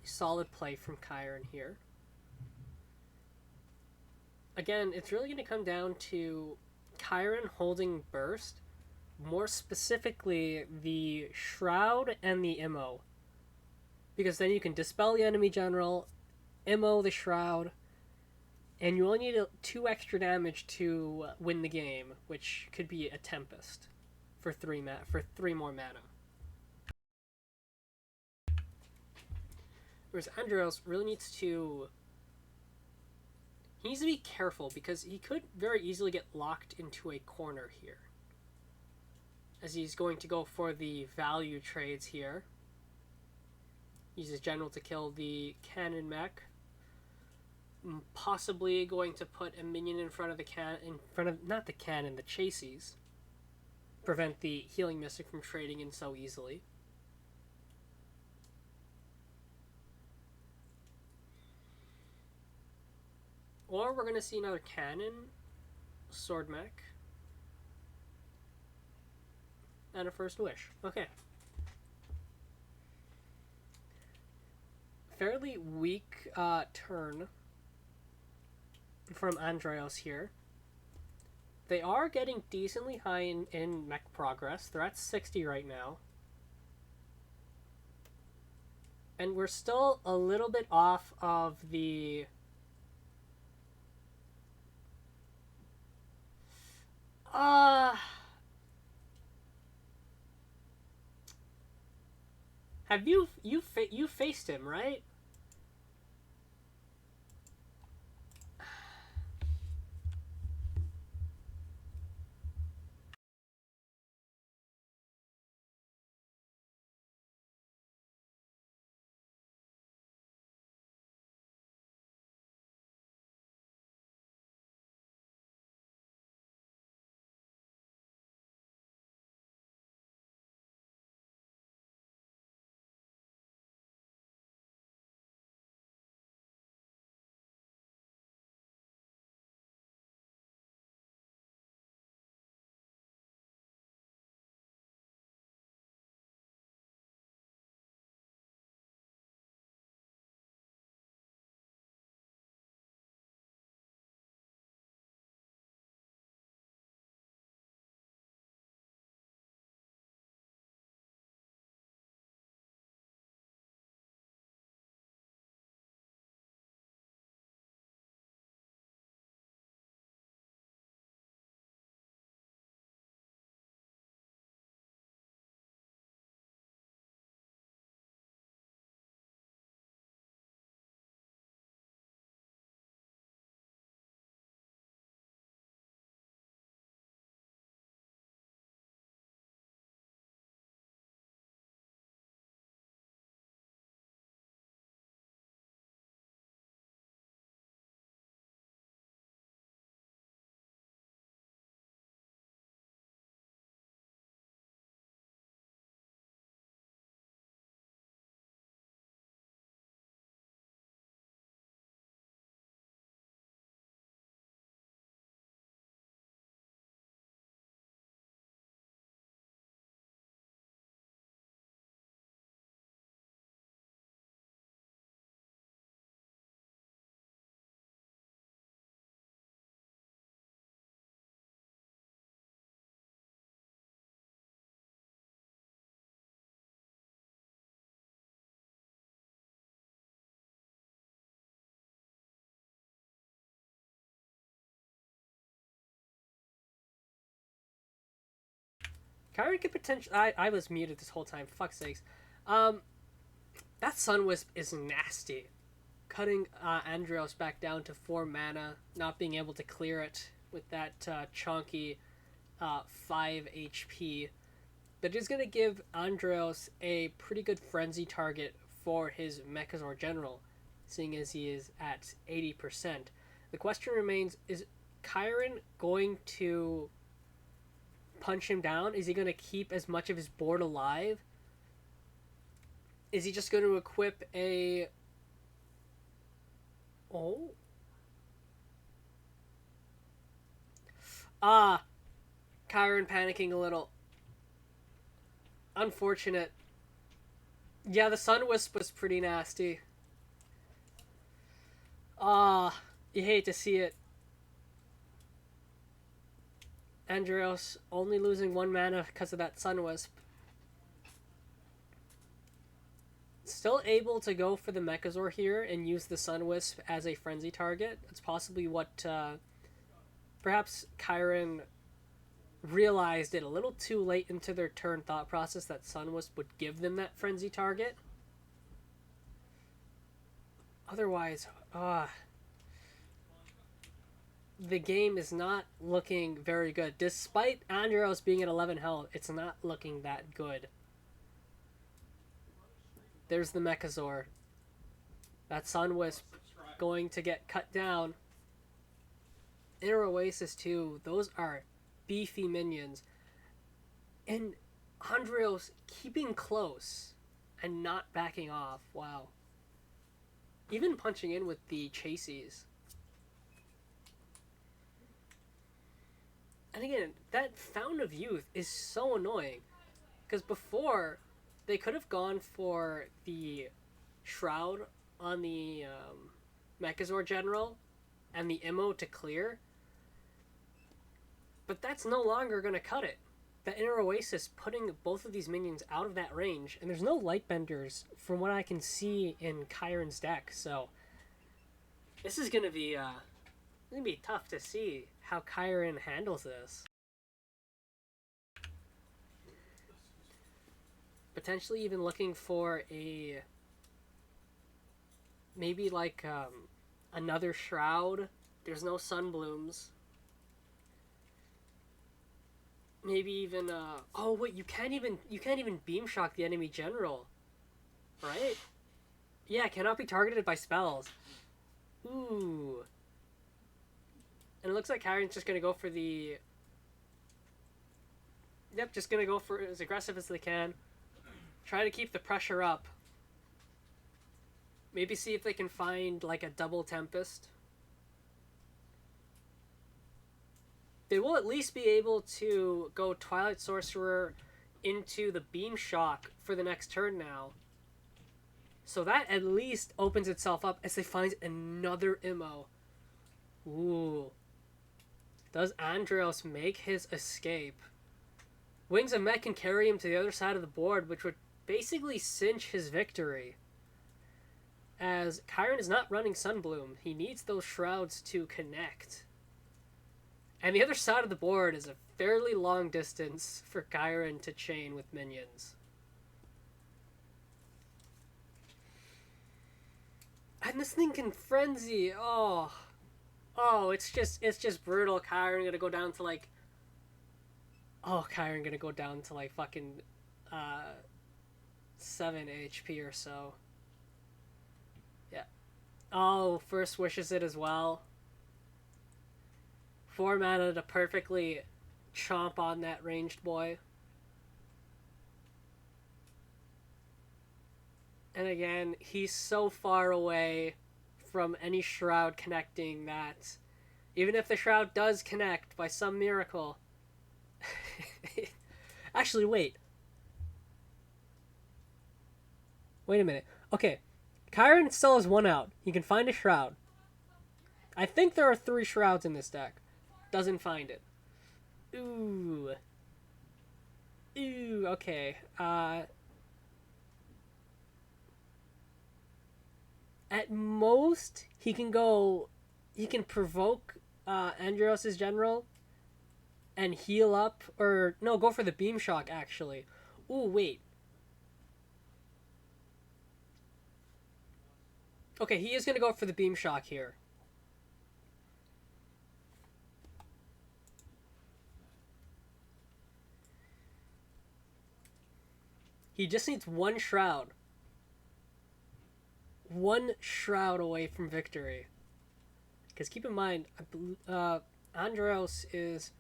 solid play from Chiron here. Again, it's really going to come down to Chiron holding Burst, more specifically the Shroud and the Immo. Because then you can dispel the enemy general, Immo the Shroud, and you only need 2 extra damage to win the game, which could be a Tempest for 3 more mana. Whereas Andros really needs to... He needs to be careful because he could very easily get locked into a corner here. As he's going to go for the value trades here. Uses General to kill the Cannon Mech. Possibly going to put a minion in front of the not the cannon, the chaseys. Prevent the Healing Mystic from trading in so easily. Or we're going to see another cannon, Sword Mech, and a First Wish. Okay. Fairly weak turn from Andreas here. They are getting decently high in mech progress. They're at 60 right now. And we're still a little bit off of the... Have you faced him, right? Kyron could potentially. I was muted this whole time. For fuck's sakes. That Sun Wisp is nasty. Cutting Andros back down to 4 mana, not being able to clear it with that chonky 5 HP. That is going to give Andros a pretty good frenzy target for his Mechazor General, seeing as he is at 80%. The question remains, is Kyron going to punch him down? Is he going to keep as much of his board alive? Is he just going to equip a... Oh? Kyron panicking a little. Unfortunate. Yeah, the Sun Wisp was pretty nasty. You hate to see it. Andros only losing 1 mana because of that Sun Wisp. Still able to go for the Mechazor here and use the Sun Wisp as a frenzy target. That's possibly what perhaps Kyron realized it a little too late into their turn thought process that Sun Wisp would give them that frenzy target. Otherwise, the game is not looking very good. Despite Andros being at 11 health, it's not looking that good. There's the Mechazor. That Sun Wisp going to get cut down. Inner Oasis too. Those are beefy minions. And Andros keeping close and not backing off. Wow. Even punching in with the Chasies. And again, that Fountain of Youth is so annoying. Because before, they could have gone for the Shroud on the Mechazor General and the Immo to clear. But that's no longer going to cut it. The Inner Oasis putting both of these minions out of that range. And there's no Lightbenders from what I can see in Kyron's deck. So this is going to be tough to see how Kyron handles this. Potentially even looking for a... maybe like another Shroud. There's no Sunblooms. Maybe even oh wait, you can't even beam shock the enemy general, right? Yeah, cannot be targeted by spells. Ooh. And it looks like Kyron's just gonna go for the... Yep, just gonna go for as aggressive as they can. Try to keep the pressure up. Maybe see if they can find like a double Tempest. They will at least be able to go Twilight Sorcerer into the Beam Shock for the next turn now. So that at least opens itself up as they find another Immo. Ooh. Does Andros make his escape? Wings of Mech can carry him to the other side of the board, which would basically cinch his victory. As Kyron is not running Sunbloom, he needs those Shrouds to connect. And the other side of the board is a fairly long distance for Kyron to chain with minions. And this thing can frenzy. Oh, it's just brutal. Kyron gonna go down to like... Oh, Kyron gonna go down to like fucking 7 HP or so. Yeah. Oh, first wishes it as well. 4 mana to perfectly chomp on that ranged boy. And again, he's so far away from any Shroud connecting that even if the Shroud does connect by some miracle... Actually, wait. Wait a minute. Okay. Kyron still has 1 out. He can find a Shroud. I think there are 3 Shrouds in this deck. Doesn't find it. Ooh. Ooh, okay. At most, he can provoke Andros' general and heal up, or no, go for the beam shock actually. Ooh, wait. Okay, he is gonna go for the beam shock here. He just needs one shroud. One shroud away from victory. Because keep in mind, Andros is...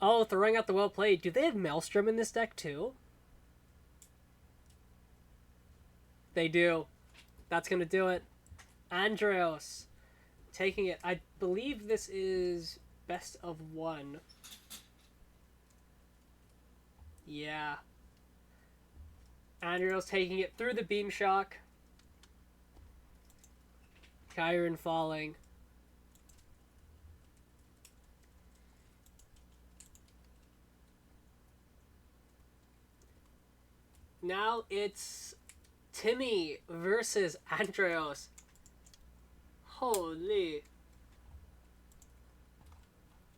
Oh, throwing out the well played. Do they have Maelstrom in this deck too? They do. That's going to do it. Andros taking it. I believe this is best of one. Yeah. Andros taking it through the beam shock. Chiron falling. Now it's Timmy versus Andros. Holy.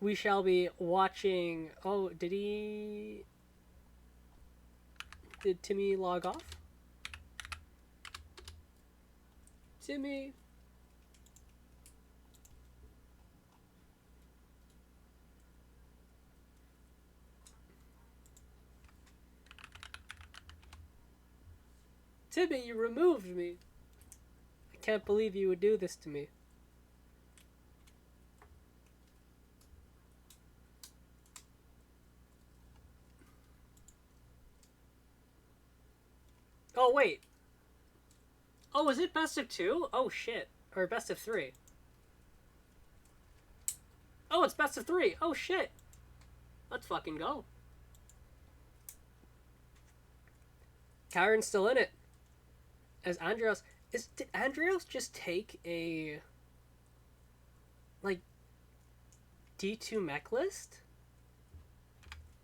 We shall be watching... Oh, did Timmy log off? Timmy... Timmy, you removed me. I can't believe you would do this to me. Oh, wait. Oh, is it best of two? Oh, shit. Or best of three. Oh, it's best of three. Oh, shit. Let's fucking go. Chiron's still in it. As Andros... Did Andros just take a... like... D2 mech list?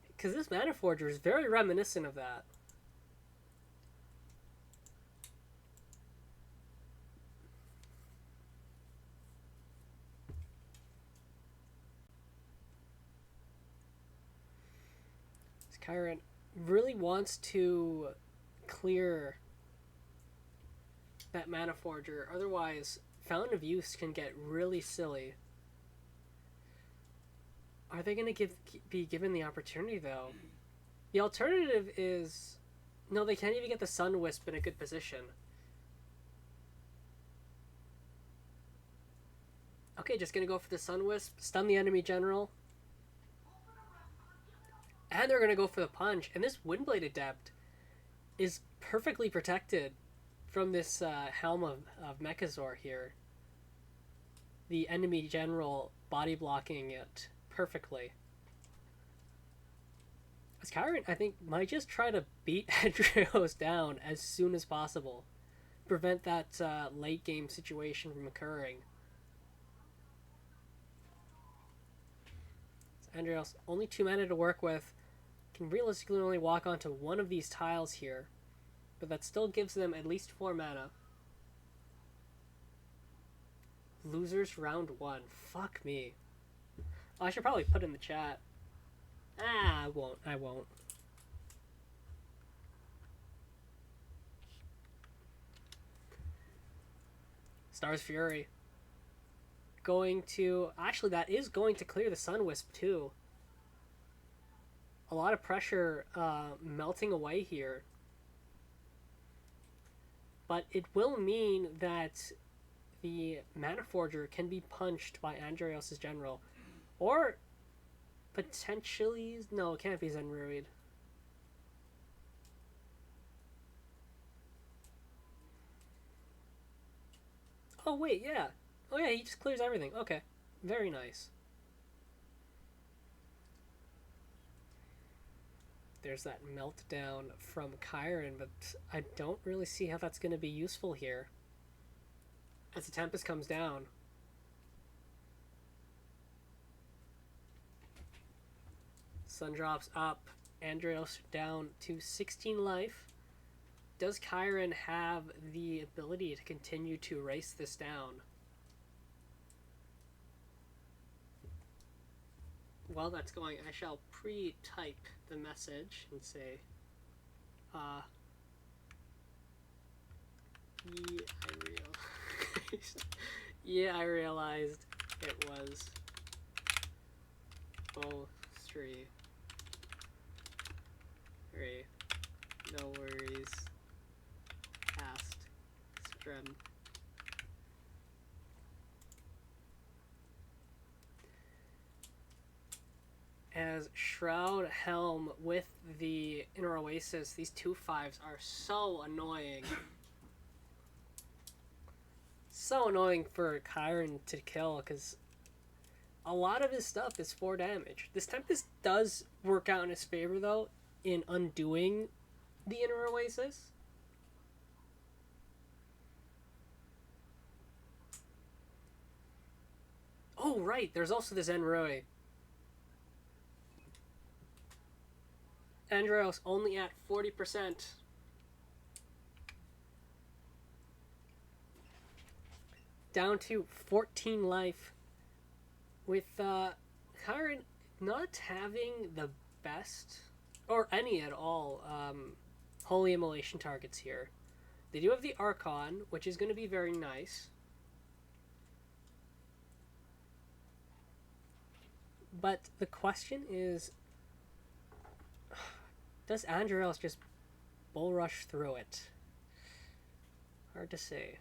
Because this Mana Forger is very reminiscent of that. Chiron really wants to clear that Mana Forger. Otherwise, Fountain of Youth can get really silly. Are they going to be given the opportunity, though? The alternative is... No, they can't even get the Sun Wisp in a good position. Okay, just going to go for the Sun Wisp, stun the enemy general. And they're going to go for the punch. And this Windblade Adept is perfectly protected from this Helm of Mechazor here. The enemy general body blocking it perfectly. As Chiron, I think, might just try to beat Andros down as soon as possible. Prevent that late game situation from occurring. So Andros, only 2 mana to work with. Can realistically only walk onto one of these tiles here. But that still gives them at least 4 mana. Losers round 1. Fuck me. Oh, I should probably put in the chat. I won't. Star's Fury. Going to... Actually, that is going to clear the Sun Wisp, too. A lot of pressure melting away here. But it will mean that the Mana Forger can be punched by Andreas' general. Or potentially... No, it can't be Zenruid. Oh, wait, yeah. Oh, yeah, he just clears everything. Okay. Very nice. There's that meltdown from Chiron, but I don't really see how that's going to be useful here. As the Tempest comes down. Sun drops up. Andros down to 16 life. Does Chiron have the ability to continue to race this down? while that's going, I shall pre-type the message and say, yeah, I realized it was both three. No worries. Cast. Strem. As Shroud Helm with the Inner Oasis, these 2/5s are so annoying. So annoying for Chiron to kill, because a lot of his stuff is 4 damage. This Tempest does work out in his favor, though, in undoing the Inner Oasis. Oh, right, there's also the Zenroi. Andreos only at 40%. Down to 14 life. With Chiron not having the best, or any at all, Holy Immolation targets here. They do have the Archon, which is going to be very nice. But the question is, does Andreos just bull rush through it? Hard to say.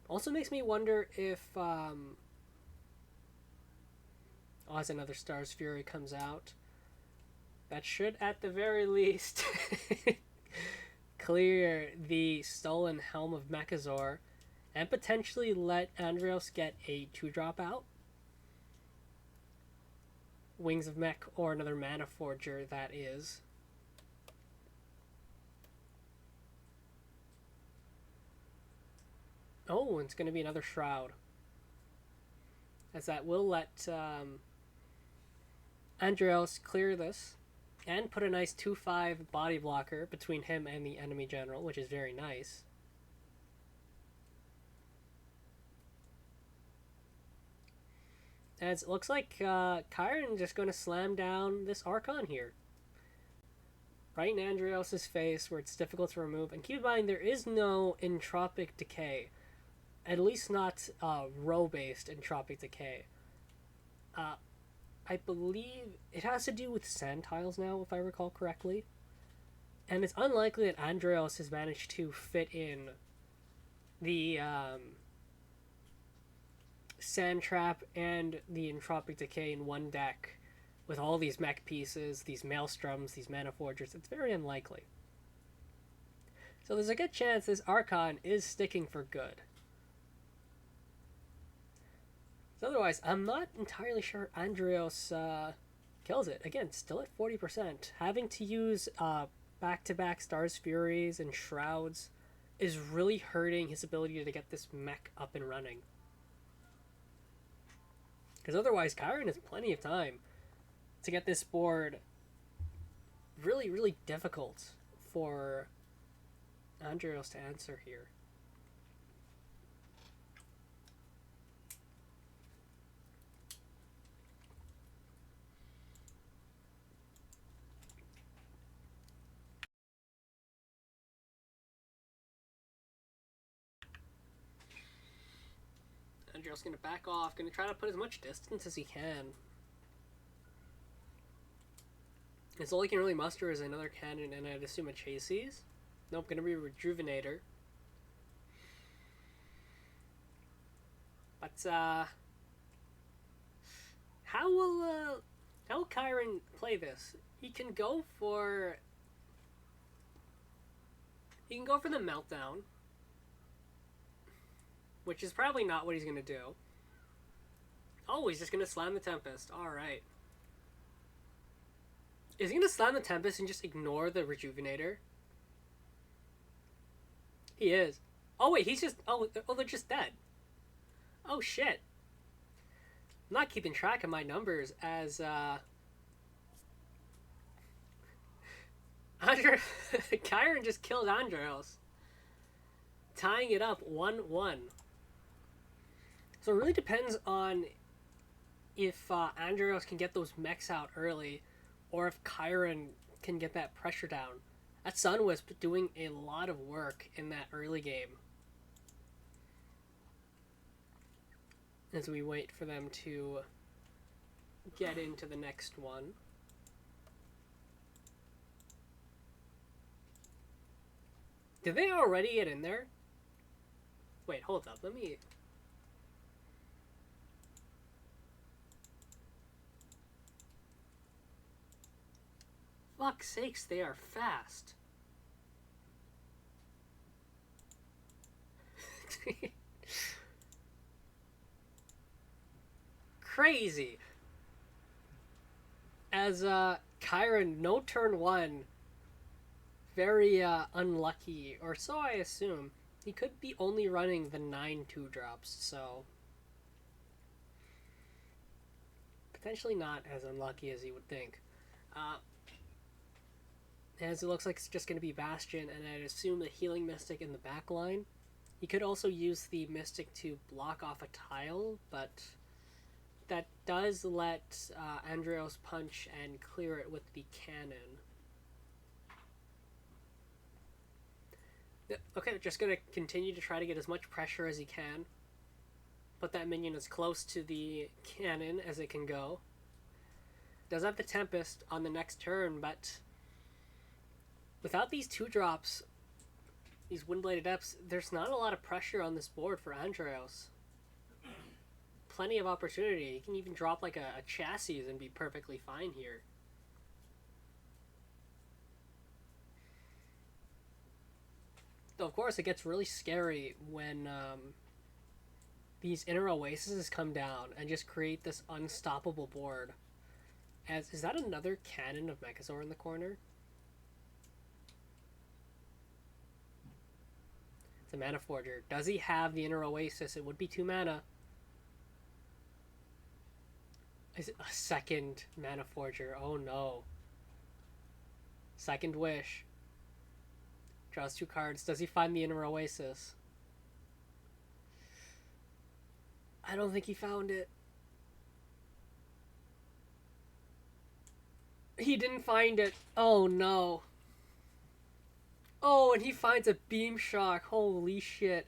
Also makes me wonder if as another Star's Fury comes out, that should at the very least clear the stolen Helm of Mechazor and potentially let Andreos get a 2-drop out. Wings of Mech or another Mana Forger, that is. Oh, it's going to be another Shroud. As that will let Andreos clear this and put a nice 2/5 body blocker between him and the enemy general, which is very nice. As it looks like Chiron just going to slam down this Archon here. Right in Andreos' face where it's difficult to remove. And keep in mind, there is no entropic decay. At least not row-based entropic decay. I believe it has to do with sand tiles now, if I recall correctly. And it's unlikely that Andreos has managed to fit in the sand trap and the entropic decay in one deck with all these mech pieces, these maelstroms, these mana forgers. It's very unlikely. So there's a good chance this Archon is sticking for good. Otherwise, I'm not entirely sure Andreos kills it. Again, still at 40%. Having to use back-to-back Star's Furies and Shrouds is really hurting his ability to get this mech up and running. Because otherwise, Chiron has plenty of time to get this board really, really difficult for Andreos to answer here. Andreos going to back off, going to try to put as much distance as he can. It's all he can really muster is another cannon, and I'd assume a Chases. Nope, going to be a Rejuvenator. But how will Chiron play this? He can go for the Meltdown, which is probably not what he's going to do. Oh, he's just going to slam the Tempest. Alright. Is he going to slam the Tempest and just ignore the Rejuvenator? He is. Oh, wait, he's just... Oh, they're just dead. Oh, shit. I'm not keeping track of my numbers as, Chiron just killed Andreos, tying it up 1-1. So it really depends on if Andreos can get those mechs out early, or if Kyron can get that pressure down. That Sunwisp doing a lot of work in that early game. As we wait for them to get into the next one. Did they already get in there? Wait, hold up. Let me... Fuck's sakes, they are fast. Crazy. As Kyron, no turn one. Very unlucky, or so I assume. He could be only running the 9 2-drops, so potentially not as unlucky as you would think. As it looks like it's just going to be Bastion, and I'd assume the Healing Mystic in the back line. He could also use the Mystic to block off a tile, but that does let Andreos punch and clear it with the cannon. Okay, just going to continue to try to get as much pressure as he can. Put that minion as close to the cannon as it can go. Does have the Tempest on the next turn, but without these 2-drops, these Windbladed Depths, there's not a lot of pressure on this board for Andreos. Plenty of opportunity. He can even drop like a chassis and be perfectly fine here. Though, of course, it gets really scary when these inner oases come down and just create this unstoppable board. Is that another cannon of Megazord in the corner? It's a Mana Forger. Does he have the inner oasis? It would be 2 mana. Is it a second Mana Forger? Oh no. Second Wish. Draws 2 cards. Does he find the inner oasis? I don't think he found it. He didn't find it. Oh no. Oh, and he finds a Beam Shock. Holy shit.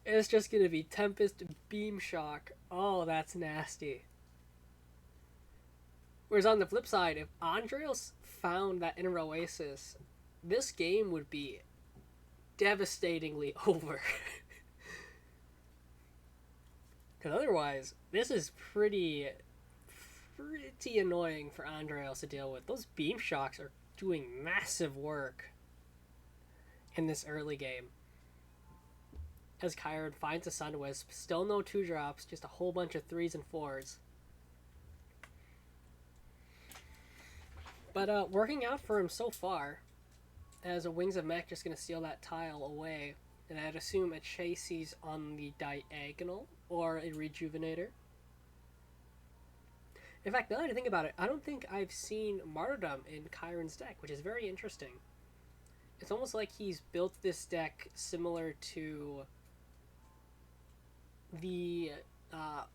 It's just gonna be Tempest Beam Shock. Oh, that's nasty. Whereas on the flip side, if Andreos found that inner oasis, this game would be devastatingly over. Because otherwise, this is pretty annoying for Andreos to deal with. Those Beam Shocks are doing massive work in this early game. As Kyron finds a Sunwisp, still no 2-drops, just a whole bunch of 3s and 4s. But working out for him so far, as a Wings of Mech just going to steal that tile away, and I'd assume a Chassis on the diagonal, or a Rejuvenator. In fact, now that I think about it, I don't think I've seen Martyrdom in Kyron's deck, which is very interesting. It's almost like he's built this deck similar to the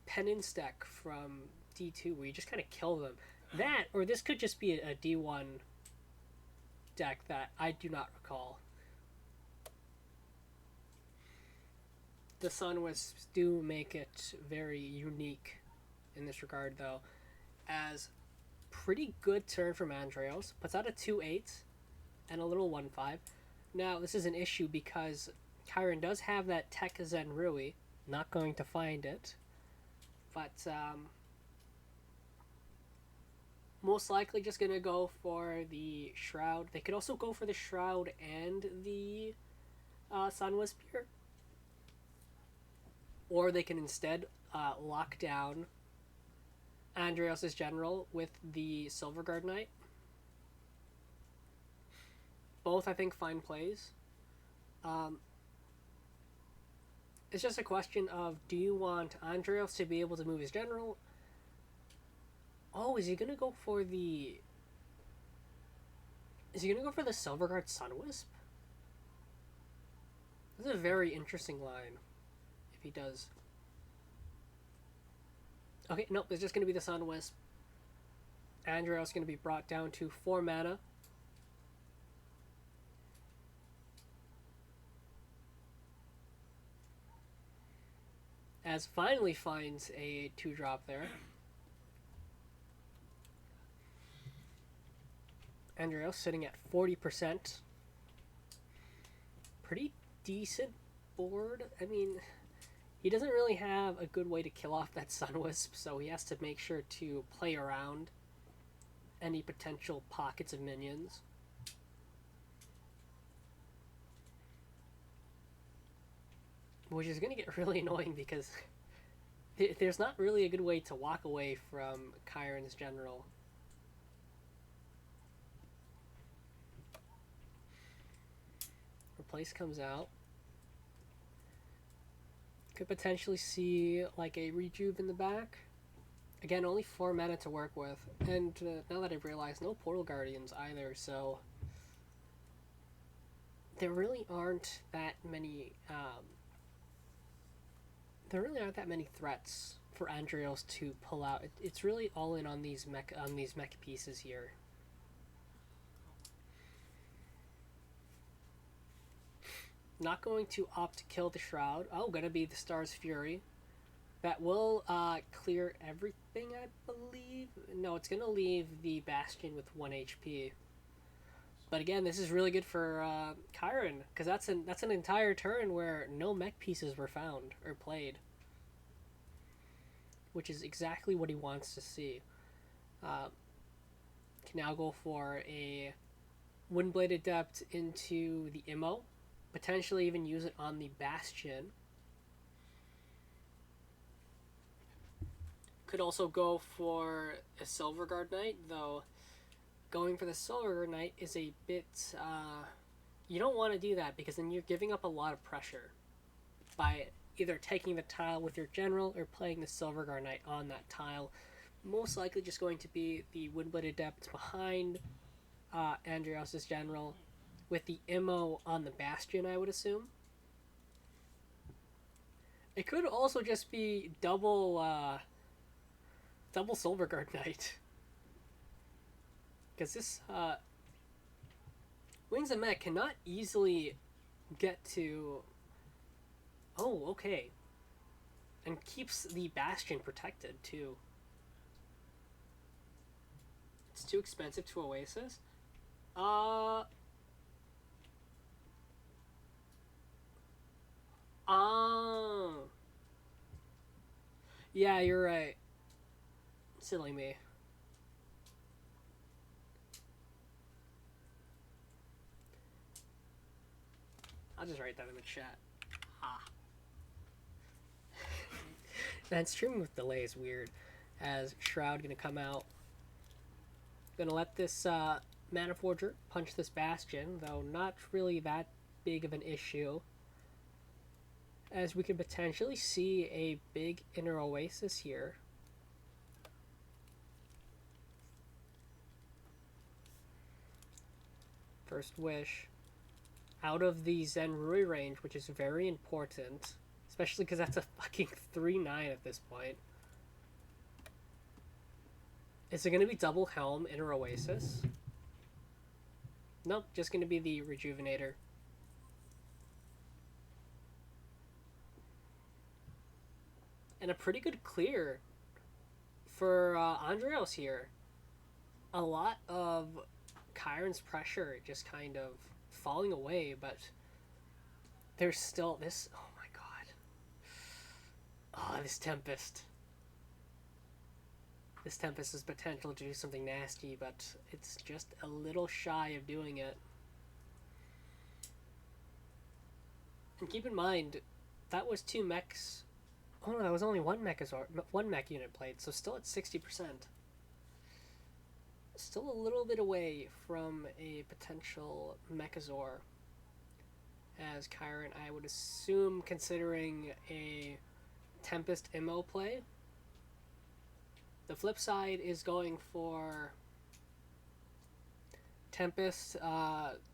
Penance deck from D2, where you just kind of kill them. That, or this could just be a D1 deck that I do not recall. The Sunwisps do make it very unique in this regard, though, as pretty good turn from Andreos. Puts out a 2/8 and a little 1/5. Now, this is an issue because Kyron does have that Tech Zen Rui. Not going to find it. But, most likely just going to go for the Shroud. They could also go for the Shroud and the Sunwisp here. Or they can instead lock down Andreos' General with the Silverguard Knight. Both, I think, fine plays. It's just a question of, do you want Andreos to be able to move his General? Oh, is he going to go for the... Is he going to go for the Silverguard Sunwisp? This is a very interesting line, if he does. Okay, nope, it's just going to be the Sun Wisp. Andreos going to be brought down to 4 mana. As finally finds a 2-drop there. Andreos sitting at 40%. Pretty decent board. I mean, he doesn't really have a good way to kill off that Sunwisp, so he has to make sure to play around any potential pockets of minions. Which is going to get really annoying because there's not really a good way to walk away from Chiron's General. Replace comes out. Could potentially see like a rejuve in the back. Again, only 4 mana to work with. And now that I've realized, no Portal Guardians either, so there really aren't that many threats for Andreos to pull out. It's really all in on these mech pieces here. Not going to opt to kill the Shroud. Oh, gonna be the Star's Fury. That will clear everything, I believe. No, it's gonna leave the Bastion with 1 HP. But again, this is really good for Chiron, because that's an entire turn where no mech pieces were found or played, which is exactly what he wants to see. Can now go for a Windblade Adept into the Immo, potentially even use it on the Bastion. Could also go for a Silverguard Knight, though going for the Silverguard Knight is a bit... you don't want to do that because then you're giving up a lot of pressure by either taking the tile with your general or playing the Silverguard Knight on that tile. Most likely just going to be the Windblade Adept behind Andreos' general with the Immo on the Bastion, I would assume. It could also just be double Silverguard Knight. Because this Wings of Mech cannot easily get to... Oh, okay. And keeps the Bastion protected, too. It's too expensive to Oasis. Yeah, you're right. Silly me. I'll just write that in the chat. Man, streaming with delay is weird. As Shroud gonna come out. Gonna let this Mana Forger punch this Bastion, though not really that big of an issue. As we could potentially see a big inner Oasis here. First Wish. Out of the Zenrui range, which is very important. Especially because that's a fucking 3/9 at this point. Is it going to be double Helm Inner Oasis? Nope, just going to be the Rejuvenator. And a pretty good clear for Andreos here. A lot of Chiron's pressure just kind of falling away, but there's still this... Oh my god. Oh, this Tempest. This Tempest has potential to do something nasty, but it's just a little shy of doing it. And keep in mind, that was 2 mechs. Oh no, that was only one mech unit played, so still at 60%. Still a little bit away from a potential Mechazor. As Chiron, I would assume, considering a Tempest Immo play. The flip side is going for Tempest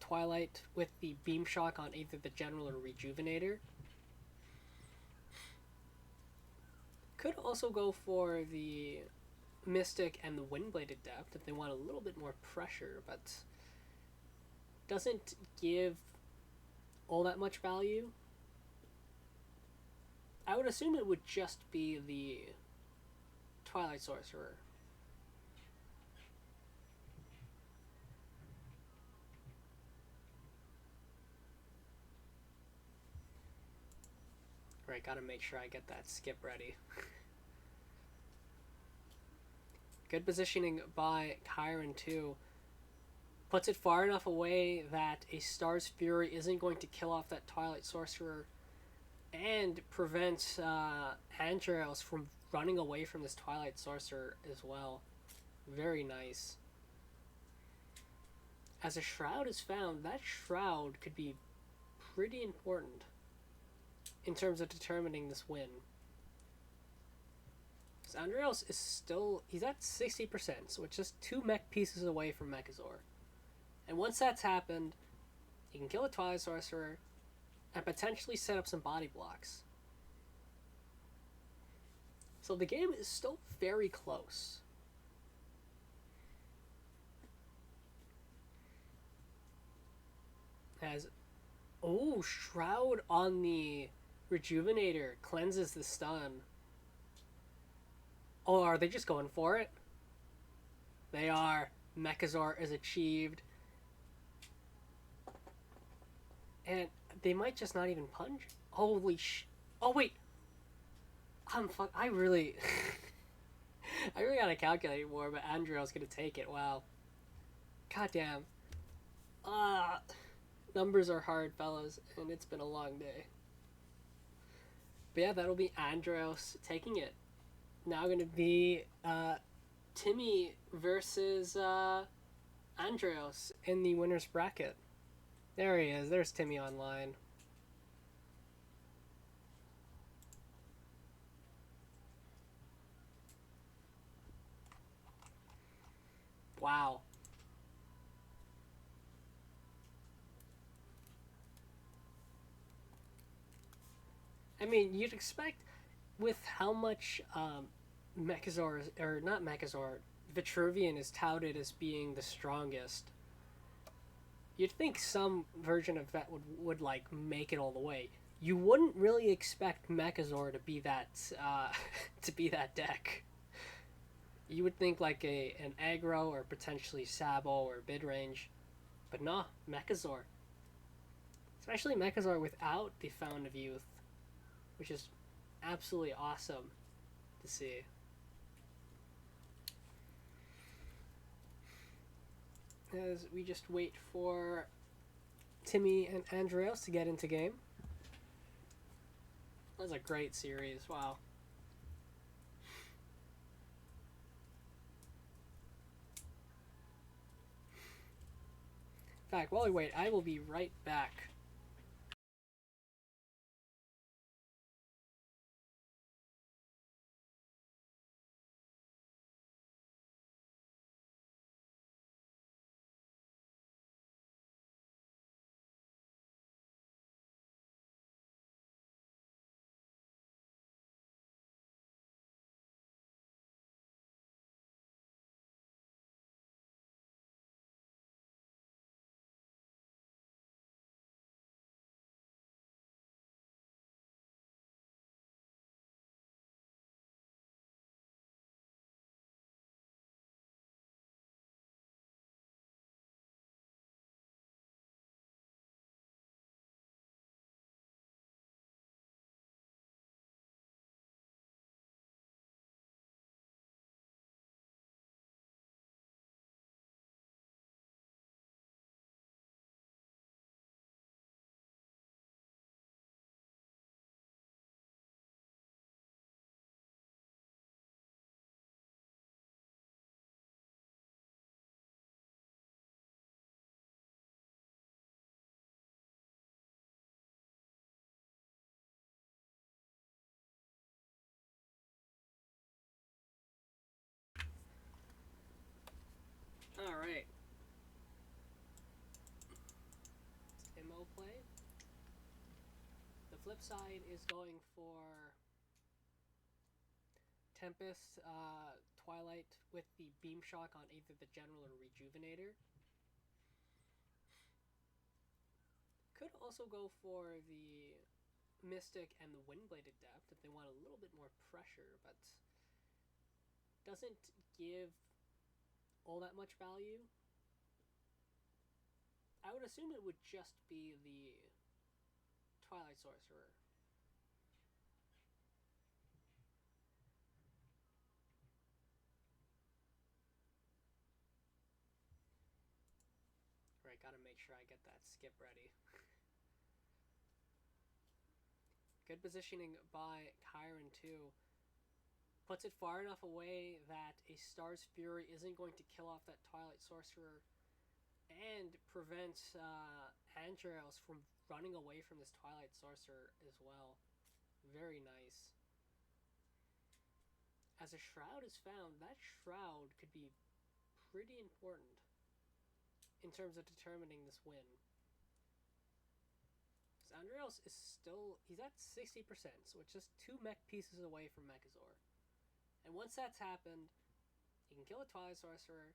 Twilight with the Beam Shock on either the General or Rejuvenator. Could also go for the Mystic and the Windblade Adept if they want a little bit more pressure, but doesn't give all that much value. I would assume it would just be the Twilight Sorcerer. Right, gotta make sure I get that skip ready. Good positioning by Chiron too. Puts it far enough away that a Star's Fury isn't going to kill off that Twilight Sorcerer and prevents Andreos from running away from this Twilight Sorcerer as well. Very nice. As a Shroud is found, that Shroud could be pretty important in terms of determining this win. Because Andreos is still, he's at 60%, so it's just 2 mech pieces away from Mechazor. And once that's happened, he can kill a Twilight Sorcerer and potentially set up some body blocks. So the game is still very close. As, oh, Shroud on the Rejuvenator cleanses the stun. Oh, are they just going for it? They are. Mechazor is achieved. And they might just not even punch. Holy sh... Oh, wait. I really... I really gotta calculate more, but Andreo's gonna take it. Wow. Goddamn. Numbers are hard, fellas, and it's been a long day. But yeah, that'll be Andreos taking it. Now gonna be Timmy versus Andreos in the winner's bracket. There he is. There's Timmy online. Wow. I mean, you'd expect with how much Mechazor, or not Mechazor, Vitruvian is touted as being the strongest. You'd think some version of that would like make it all the way. You wouldn't really expect Mechazor to be that to be that deck. You would think like an aggro or potentially Sabo or mid range, but nah, Mechazor. Especially Mechazor without the Fountain of Youth, which is absolutely awesome to see. As we just wait for Timmy and Andreos to get into game. That was a great series, wow. In fact, while we wait, I will be right back. Alright. Timo play. The flip side is going for Tempest Twilight with the Beam Shock on either the General or Rejuvenator. Could also go for the Mystic and the Windbladed Depth if they want a little bit more pressure, but doesn't give all that much value. I would assume it would just be the Twilight Sorcerer. Right, gotta make sure I get that skip ready. Good positioning by Chiron too. Puts it far enough away that a Star's Fury isn't going to kill off that Twilight Sorcerer and prevents Andreos from running away from this Twilight Sorcerer as well. Very nice. As a Shroud is found, that Shroud could be pretty important in terms of determining this win. Because Andreos is still, he's at 60%, so it's just 2 mech pieces away from Mechazor. And once that's happened, he can kill a Twilight Sorcerer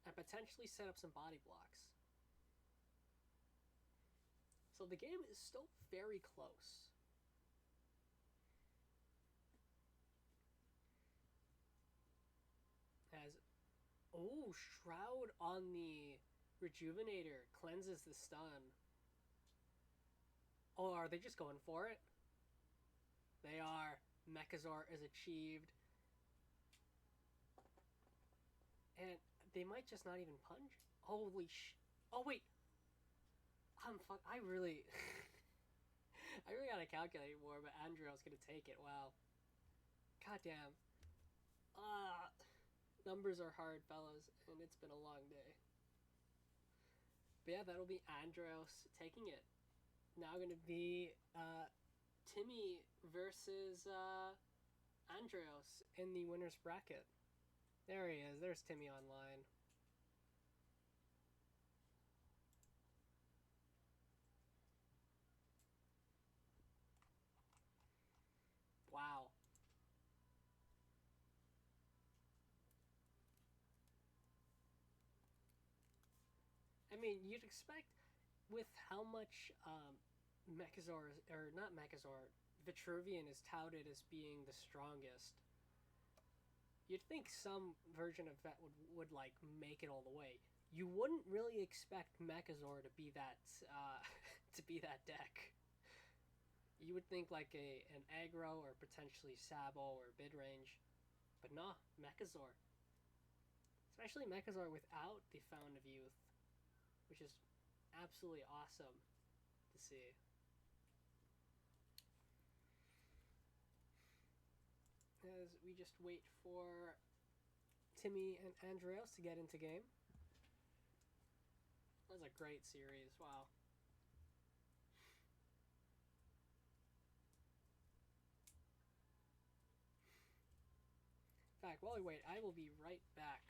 and potentially set up some body blocks. So the game is still very close. As, oh, Shroud on the Rejuvenator cleanses the stun. Oh, are they just going for it? They are. Mechazor is achieved. And they might just not even punch. Holy sh... Oh, wait. I really... I really gotta calculate more, but Andreo's gonna take it. Wow. Goddamn. Numbers are hard, fellas, and it's been a long day. But yeah, that'll be Andreos taking it. Now gonna be Timmy versus Andreos in the winner's bracket. There he is. There's Timmy online. Wow. I mean, you'd expect with how much Mechazor, or not Mechazor, Vitruvian is touted as being the strongest. You'd think some version of that would like make it all the way. You wouldn't really expect Mechazor to be that to be that deck. You would think like an aggro or potentially Sabo or mid range, but nah, Mechazor. Especially Mechazor without the Fountain of Youth, which is absolutely awesome to see. As we just wait for Timmy and Andreos to get into game. That was a great series. Wow. In fact, while we wait, I will be right back.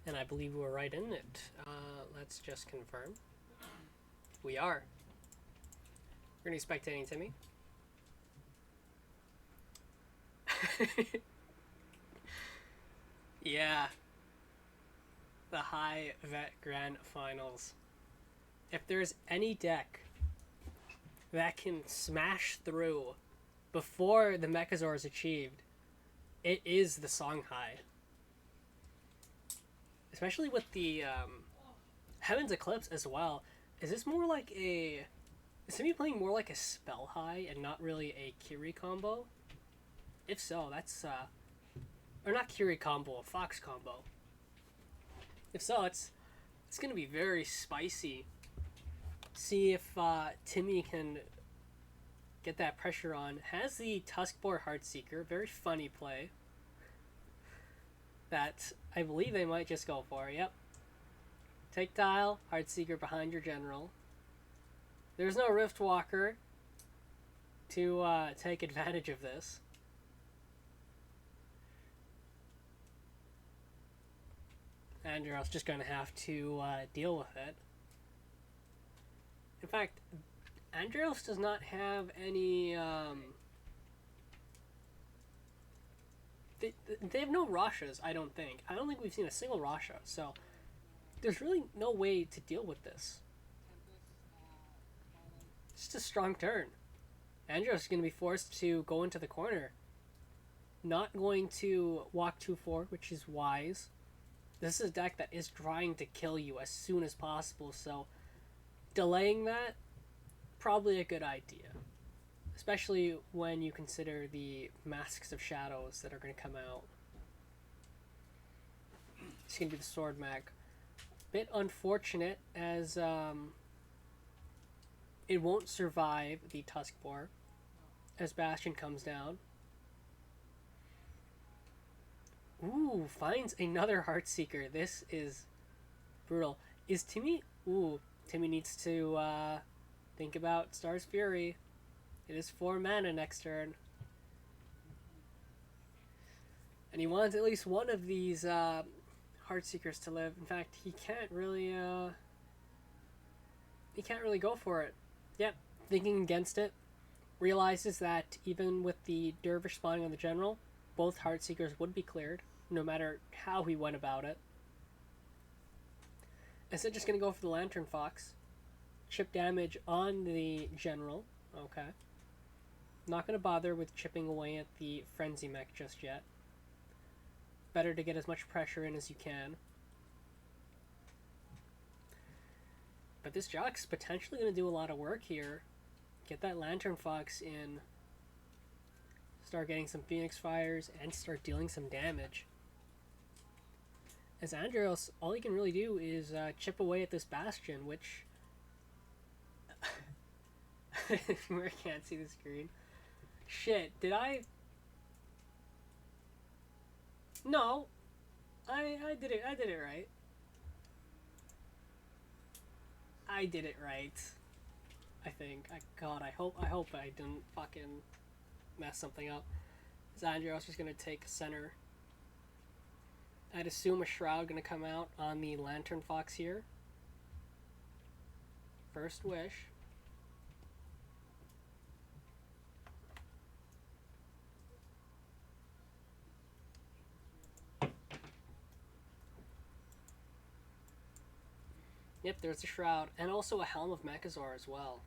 And I believe we're right in it. Let's just confirm. We are. We're going to be spectating Timmy. Yeah. The High Vet Grand Finals. If there's any deck that can smash through before the Mechazor is achieved, it is the Songhai. Especially with the Heaven's Eclipse as well. Is this more like a... Is Timmy playing more like a Spell High and not really a Kiri combo? If so, that's... or not Kiri combo, a Fox combo. If so, it's going to be very spicy. See if Timmy can get that pressure on. Has the Tuskboar Heartseeker. Very funny play. That I believe they might just go for. Yep. Take tile, Heartseeker behind your general. There's no Riftwalker to take advantage of this. Andreos just going to have to deal with it. In fact, Andreos does not have any They have no Rashas, I don't think. I don't think we've seen a single Rasha, so there's really no way to deal with this. It's just a strong turn. Andros is going to be forced to go into the corner. Not going to walk 2-4, which is wise. This is a deck that is trying to kill you as soon as possible, so delaying that, probably a good idea. Especially when you consider the Masks of Shadows that are going to come out. It's going to be the Sword Mag. Bit unfortunate as it won't survive the Tusk Boar as Bastion comes down. Ooh, finds another Heartseeker. This is brutal. Is Timmy... Ooh, Timmy needs to think about Star's Fury. It is 4 mana next turn. And he wants at least one of these Heartseekers to live. In fact, he can't really go for it. Yep, thinking against it. Realizes that even with the Dervish spawning on the general, both Heartseekers would be cleared, no matter how he went about it. Instead, just going to go for the Lantern Fox. Chip damage on the general. Okay. Not going to bother with chipping away at the Frenzy Mech just yet. Better to get as much pressure in as you can. But this Jock's potentially going to do a lot of work here. Get that Lantern Fox in. Start getting some Phoenix Fires and start dealing some damage. As Andros, all he can really do is chip away at this Bastion, which... I can't see the screen. Shit, did I... No! I did it right. I did it right. I think. God, I hope I didn't fucking mess something up. Andros is gonna take center. I'd assume a Shroud gonna come out on the Lantern Fox here. First Wish. Yep, there's a Shroud, and also a Helm of Mechazor as well.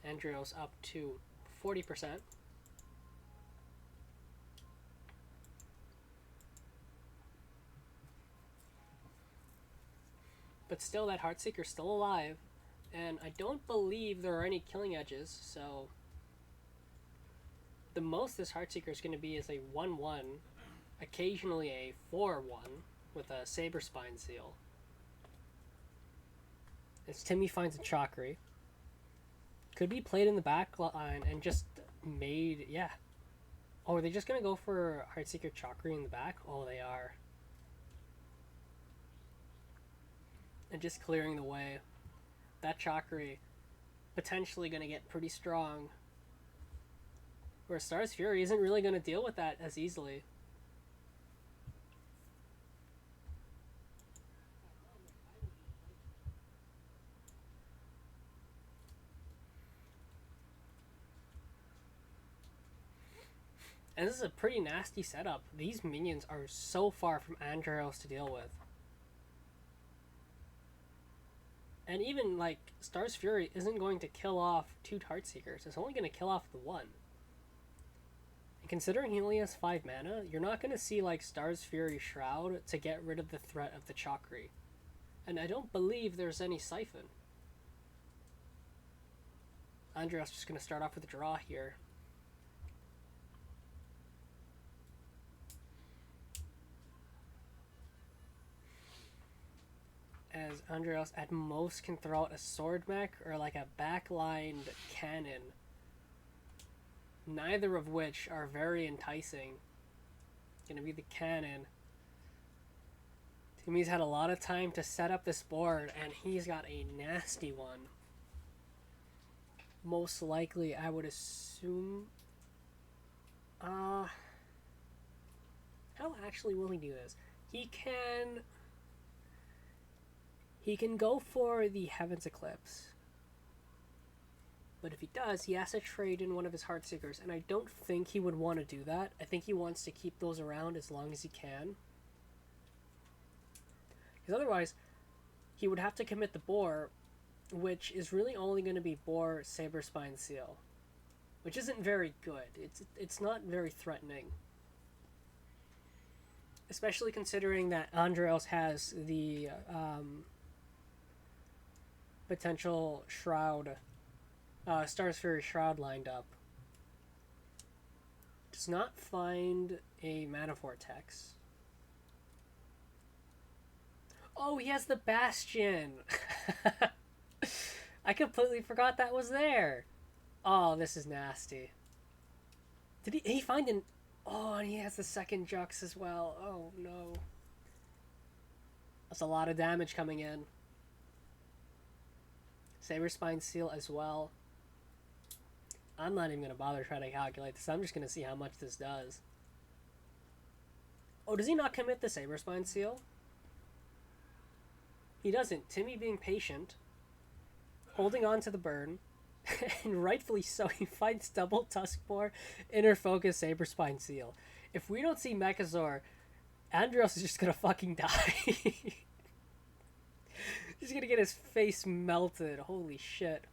Andros up to 40%. But still, that Heartseeker's still alive, and I don't believe there are any killing edges, so the most this Heartseeker is going to be is a 1-1, occasionally a 4-1 with a Saber Spine Seal. As Timmy finds a Chakri. Could be played in the back line and just made, yeah. Oh, are they just going to go for Heartseeker Chakri in the back? Oh, they are. And just clearing the way. That Chakri potentially going to get pretty strong. Where Star's Fury isn't really going to deal with that as easily. And this is a pretty nasty setup. These minions are so far from Andros to deal with. And even, like, Star's Fury isn't going to kill off 2 Heartseekers. It's only going to kill off the 1. And considering he only has 5 mana, you're not going to see, like, Star's Fury Shroud to get rid of the threat of the Chakri. And I don't believe there's any Siphon. Andros just going to start off with a draw here. As Andros at most can throw out a Sword Mech or like a backlined cannon. Neither of which are very enticing. Gonna be the cannon. Timmy's had a lot of time to set up this board and he's got a nasty one. Most likely, I would assume... how actually will he do this? He can go for the Heaven's Eclipse. But if he does, he has to trade in one of his Heartseekers, and I don't think he would want to do that. I think he wants to keep those around as long as he can. Because otherwise, he would have to commit the Boar, which is really only going to be Boar, Saberspine Seal, which isn't very good. It's not very threatening. Especially considering that Andreos has the potential Shroud, Star's Fury Shroud lined up. Does not find a Mana Vortex. Oh, he has the Bastion! I completely forgot that was there. Oh, this is nasty. Did he find an... Oh, and he has the second Jux as well. Oh, no. That's a lot of damage coming in. Saberspine Seal as well. I'm not even going to bother trying to calculate this. I'm just going to see how much this does. Oh, does he not commit the Saberspine Seal? He doesn't. Timmy being patient. Holding on to the burn. And rightfully so, he finds double Tuskboar, Inner Focus, Saberspine Seal. If we don't see Mechazor, Andros is just going to fucking die. He's going to get his face melted. Holy shit.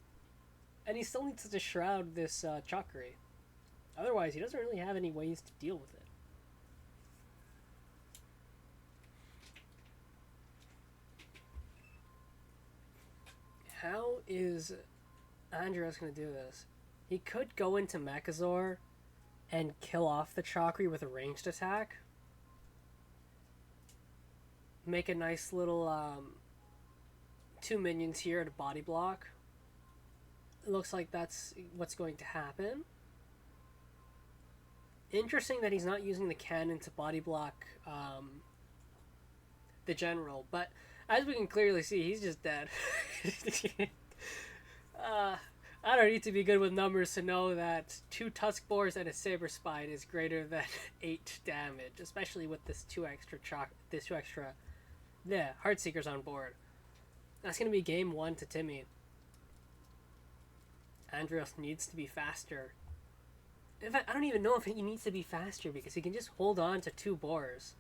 And he still needs to shroud this Chakri. Otherwise, he doesn't really have any ways to deal with it. How is Andros going to do this? He could go into Mechazor and kill off the Chakri with a ranged attack. Make a nice little 2 minions here to body block. It looks like that's what's going to happen. Interesting that he's not using the cannon to body block the general, but as we can clearly see, he's just dead. I don't need to be good with numbers to know that 2 Tuskboars and a Saberspine is greater than 8 damage, especially with this 2 extra Heartseekers on board. That's going to be game 1 to Timmy. Andros needs to be faster. In fact, I don't even know if he needs to be faster because he can just hold on to 2 boars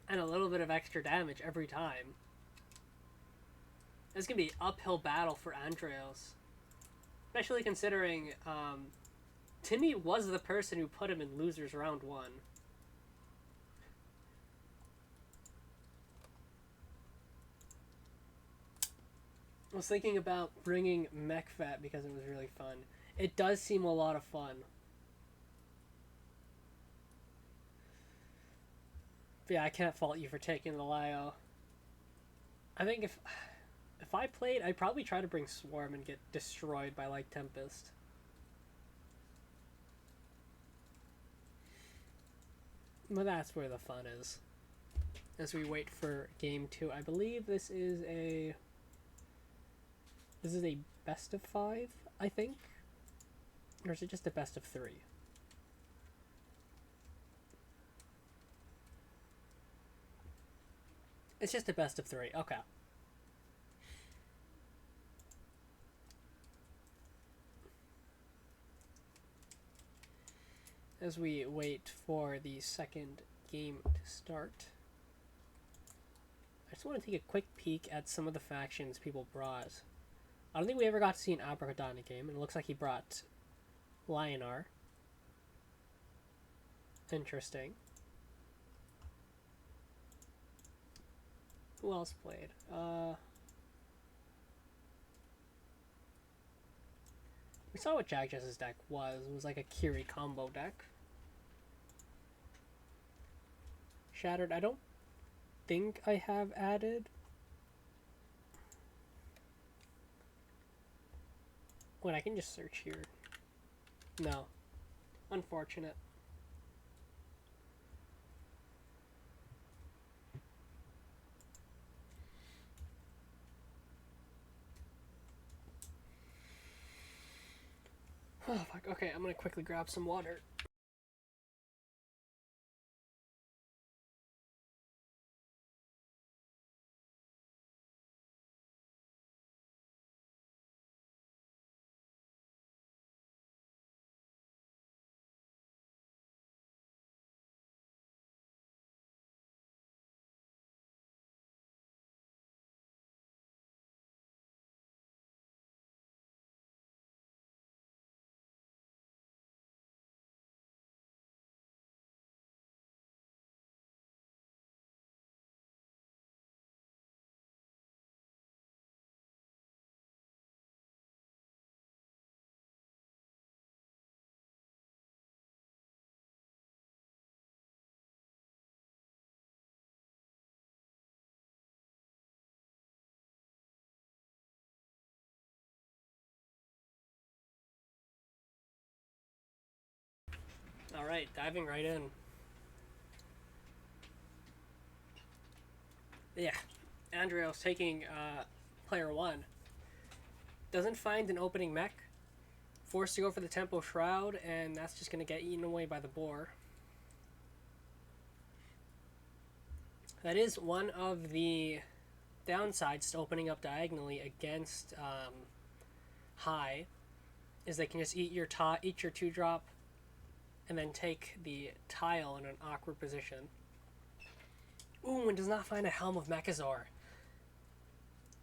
and a little bit of extra damage every time. It's going to be an uphill battle for Andreos. Especially considering Timmy was the person who put him in losers round 1. I was thinking about bringing MechFat because it was really fun. It does seem a lot of fun. But yeah, I can't fault you for taking the Lyo. I think if I played, I'd probably try to bring Swarm and get destroyed by, like, Tempest. But that's where the fun is. As we wait for game 2. I believe this is a best of 5, I think? Or is it just a best of 3? It's just a best of 3. Okay. As we wait for the second game to start, I just want to take a quick peek at some of the factions people brought. I don't think we ever got to see an Abracadabra game, and it looks like he brought Lionar. Interesting. Who else played? We saw what Jack Jess's deck was. It was like a Kiri combo deck. Shattered, I don't think I have added. Wait, I can just search here. No. Unfortunate. Oh, fuck. Okay, I'm gonna quickly grab some water. Alright, diving right in. Yeah, Andreo's taking player 1. Doesn't find an opening mech. Forced to go for the Tempo Shroud, and that's just going to get eaten away by the boar. That is one of the downsides to opening up diagonally against high, is they can just eat your 2-drop, and then take the tile in an awkward position. Ooh, and does not find a Helm of Mechazor.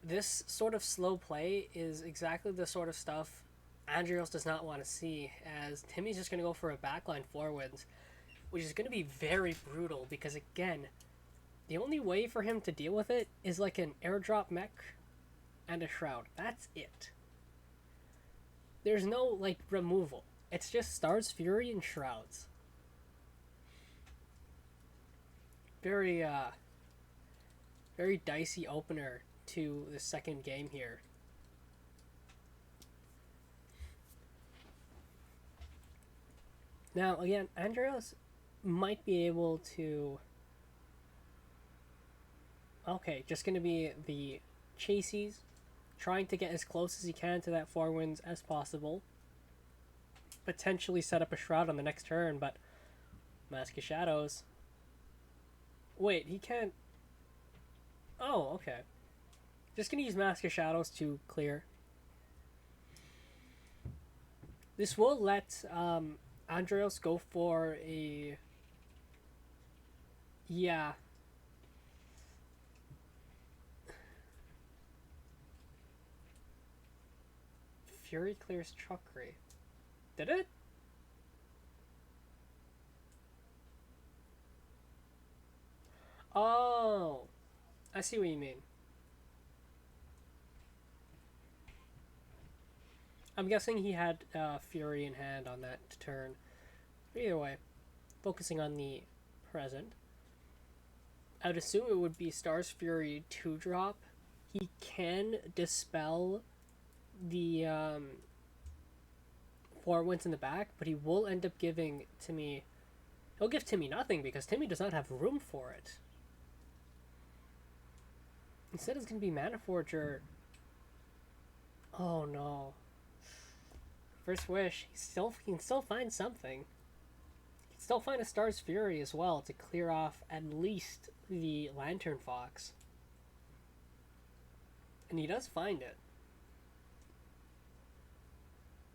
This sort of slow play is exactly the sort of stuff Andreos does not want to see, as Timmy's just going to go for a backline 4-wins, which is going to be very brutal, because again, the only way for him to deal with it is like an airdrop mech and a shroud. That's it. There's no, like, removal. It's just Star's Fury and shrouds. Very dicey opener to the second game here. Now, again, Andreas might be able to... Okay, just going to be the chases, trying to get as close as he can to that 4-wins as possible. Potentially set up a shroud on the next turn, but Mask of Shadows. Wait, he can't... Oh, okay. Just going to use Mask of Shadows to clear. This will let Andreas go for a... Yeah. Fury clears Chakri. Did it? Oh, I see what you mean. I'm guessing he had Fury in hand on that turn. Either way, focusing on the present, I would assume it would be Star's Fury 2-drop. He can dispel the 4-wins in the back, but he will end up giving Timmy... He'll give Timmy nothing because Timmy does not have room for it. Instead, it's going to be Mana Forger. Oh no. First Wish. He can still find something. He can still find a Star's Fury as well to clear off at least the Lantern Fox. And he does find it.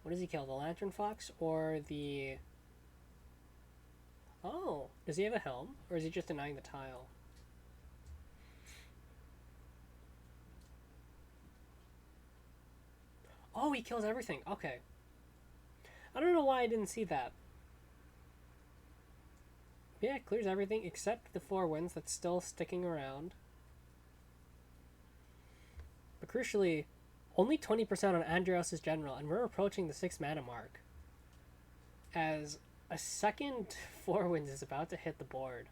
What does he kill? The Lantern Fox or the... Oh, does he have a helm? Or is he just denying the tile? Oh, he kills everything. Okay. I don't know why I didn't see that. Yeah, it clears everything except the 4-wins that's still sticking around. But crucially, only 20% on Andreas' general, and we're approaching the 6 mana mark. As a second 4-wins is about to hit the board.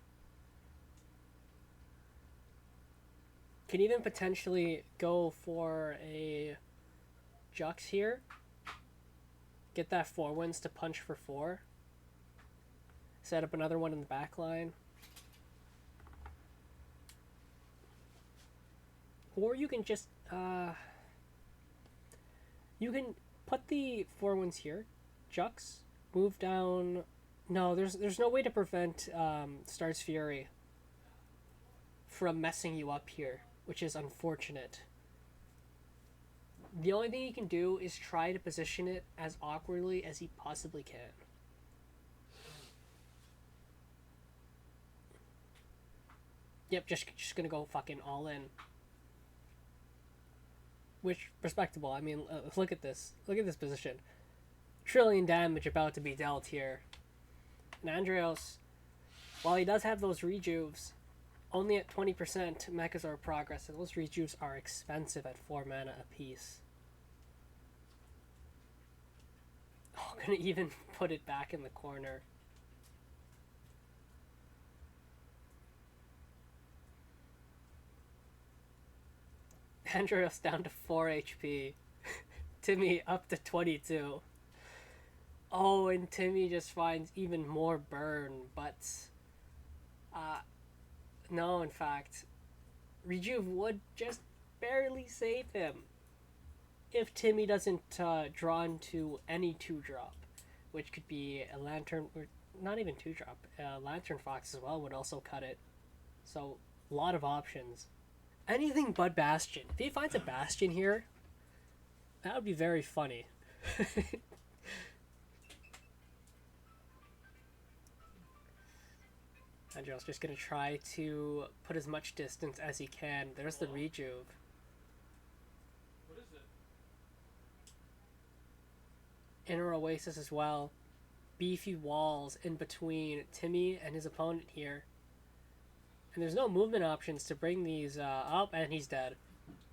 Can even potentially go for a Jux here. Get that 4-wins to punch for 4. Set up another one in the back line. Or you can just you can put the 4-wins here, Jux, move down. No, there's no way to prevent Star's Fury from messing you up here, which is unfortunate. The only thing he can do is try to position it as awkwardly as he possibly can. Yep, just gonna go fucking all in. Which, respectable. I mean, look at this. Look at this position. Trillion damage about to be dealt here. And Andreas, while he does have those rejuves, only at 20% Mechazor progress, and those rejuves are expensive at 4 mana apiece. Oh, I'm gonna even put it back in the corner. Andreas down to 4 HP. Timmy up to 22. Oh, and Timmy just finds even more burn, but uh, no, in fact, Rejuve would just barely save him if Timmy doesn't draw into any 2-drop, which could be a Lantern, or not even 2-drop, Lantern Fox as well would also cut it. So, a lot of options. Anything but Bastion. If he finds a Bastion here, that would be very funny. Andrew's just gonna try to put as much distance as he can. There's the Rejuve. What is it? Inner Oasis as well. Beefy walls in between Timmy and his opponent here. And there's no movement options to bring these up, and he's dead.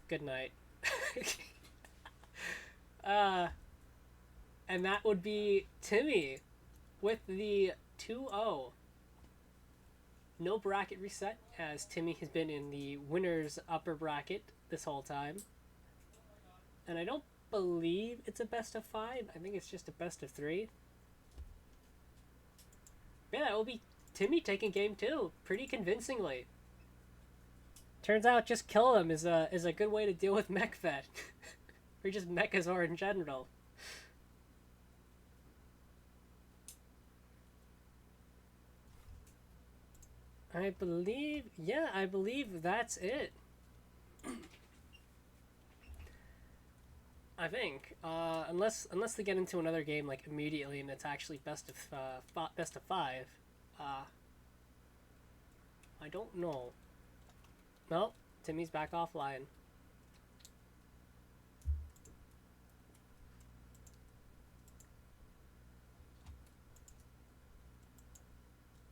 Good night. And that would be Timmy with the 2-0. No bracket reset, as Timmy has been in the winner's upper bracket this whole time. And I don't believe it's a best of 5. I think it's just a best of 3. Yeah, it will be Timmy taking game 2 pretty convincingly. Turns out just kill him is a good way to deal with MechFed. Or just Mechazor in general. I believe that's it. I think, unless they get into another game like immediately and it's actually best of 5. I don't know. No, Timmy's back offline.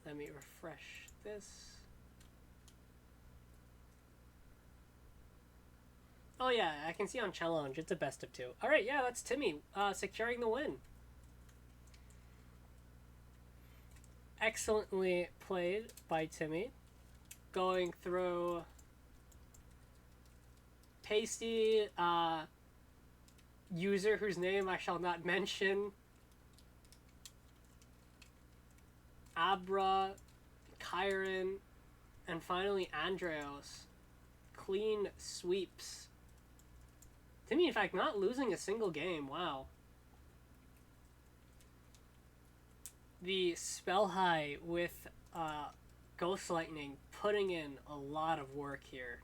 Let me refresh this. Oh yeah, I can see on challenge it's a best of 2. All right, yeah, that's Timmy securing the win. Excellently played by Timmy. Going through pasty user whose name I shall not mention. Abra, Kyron, and finally Andreos. Clean sweeps. Timmy, in fact, not losing a single game. Wow. The Spell High with Ghost Lightning putting in a lot of work here.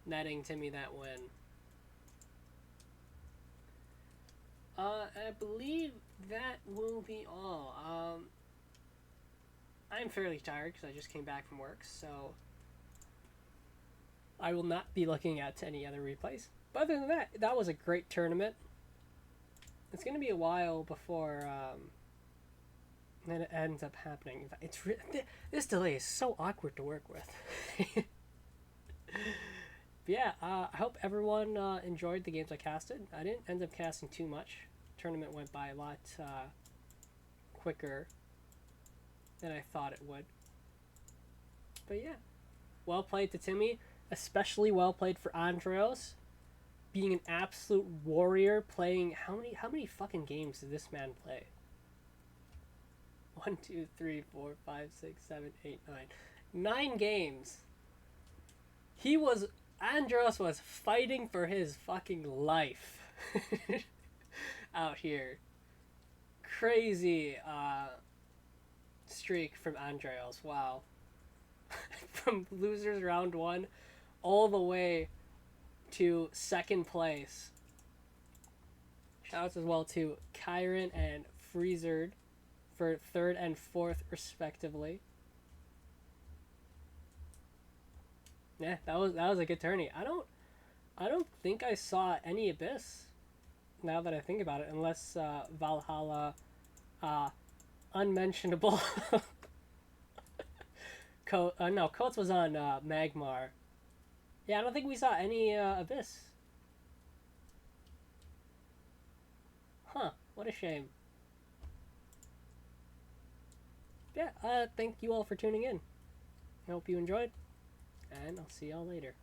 Netting Timmy that win. I believe that will be all. I'm fairly tired because I just came back from work, so I will not be looking at any other replays. But other than that, that was a great tournament. It's going to be a while before it ends up happening. This delay is so awkward to work with. But yeah, I hope everyone enjoyed the games I casted. I didn't end up casting too much. Tournament went by a lot quicker than I thought it would. But yeah, well played to Timmy, especially well played for Andreos, being an absolute warrior. Playing how many fucking games did this man play? 1, 2, 3, 4, 5, 6, 7, 8, 9 games. Andros was fighting for his fucking life out here. Crazy streak from Andreos. Wow. From losers round 1 all the way to 2nd place. Shoutouts as well to Kyron and Freezerd for 3rd and 4th respectively. Yeah, that was a good tourney. I don't think I saw any Abyss, now that I think about it, unless Valhalla, unmentionable. No, Coates was on Magmar. Yeah, I don't think we saw any Abyss. Huh, what a shame. Yeah, thank you all for tuning in. I hope you enjoyed, and I'll see y'all later.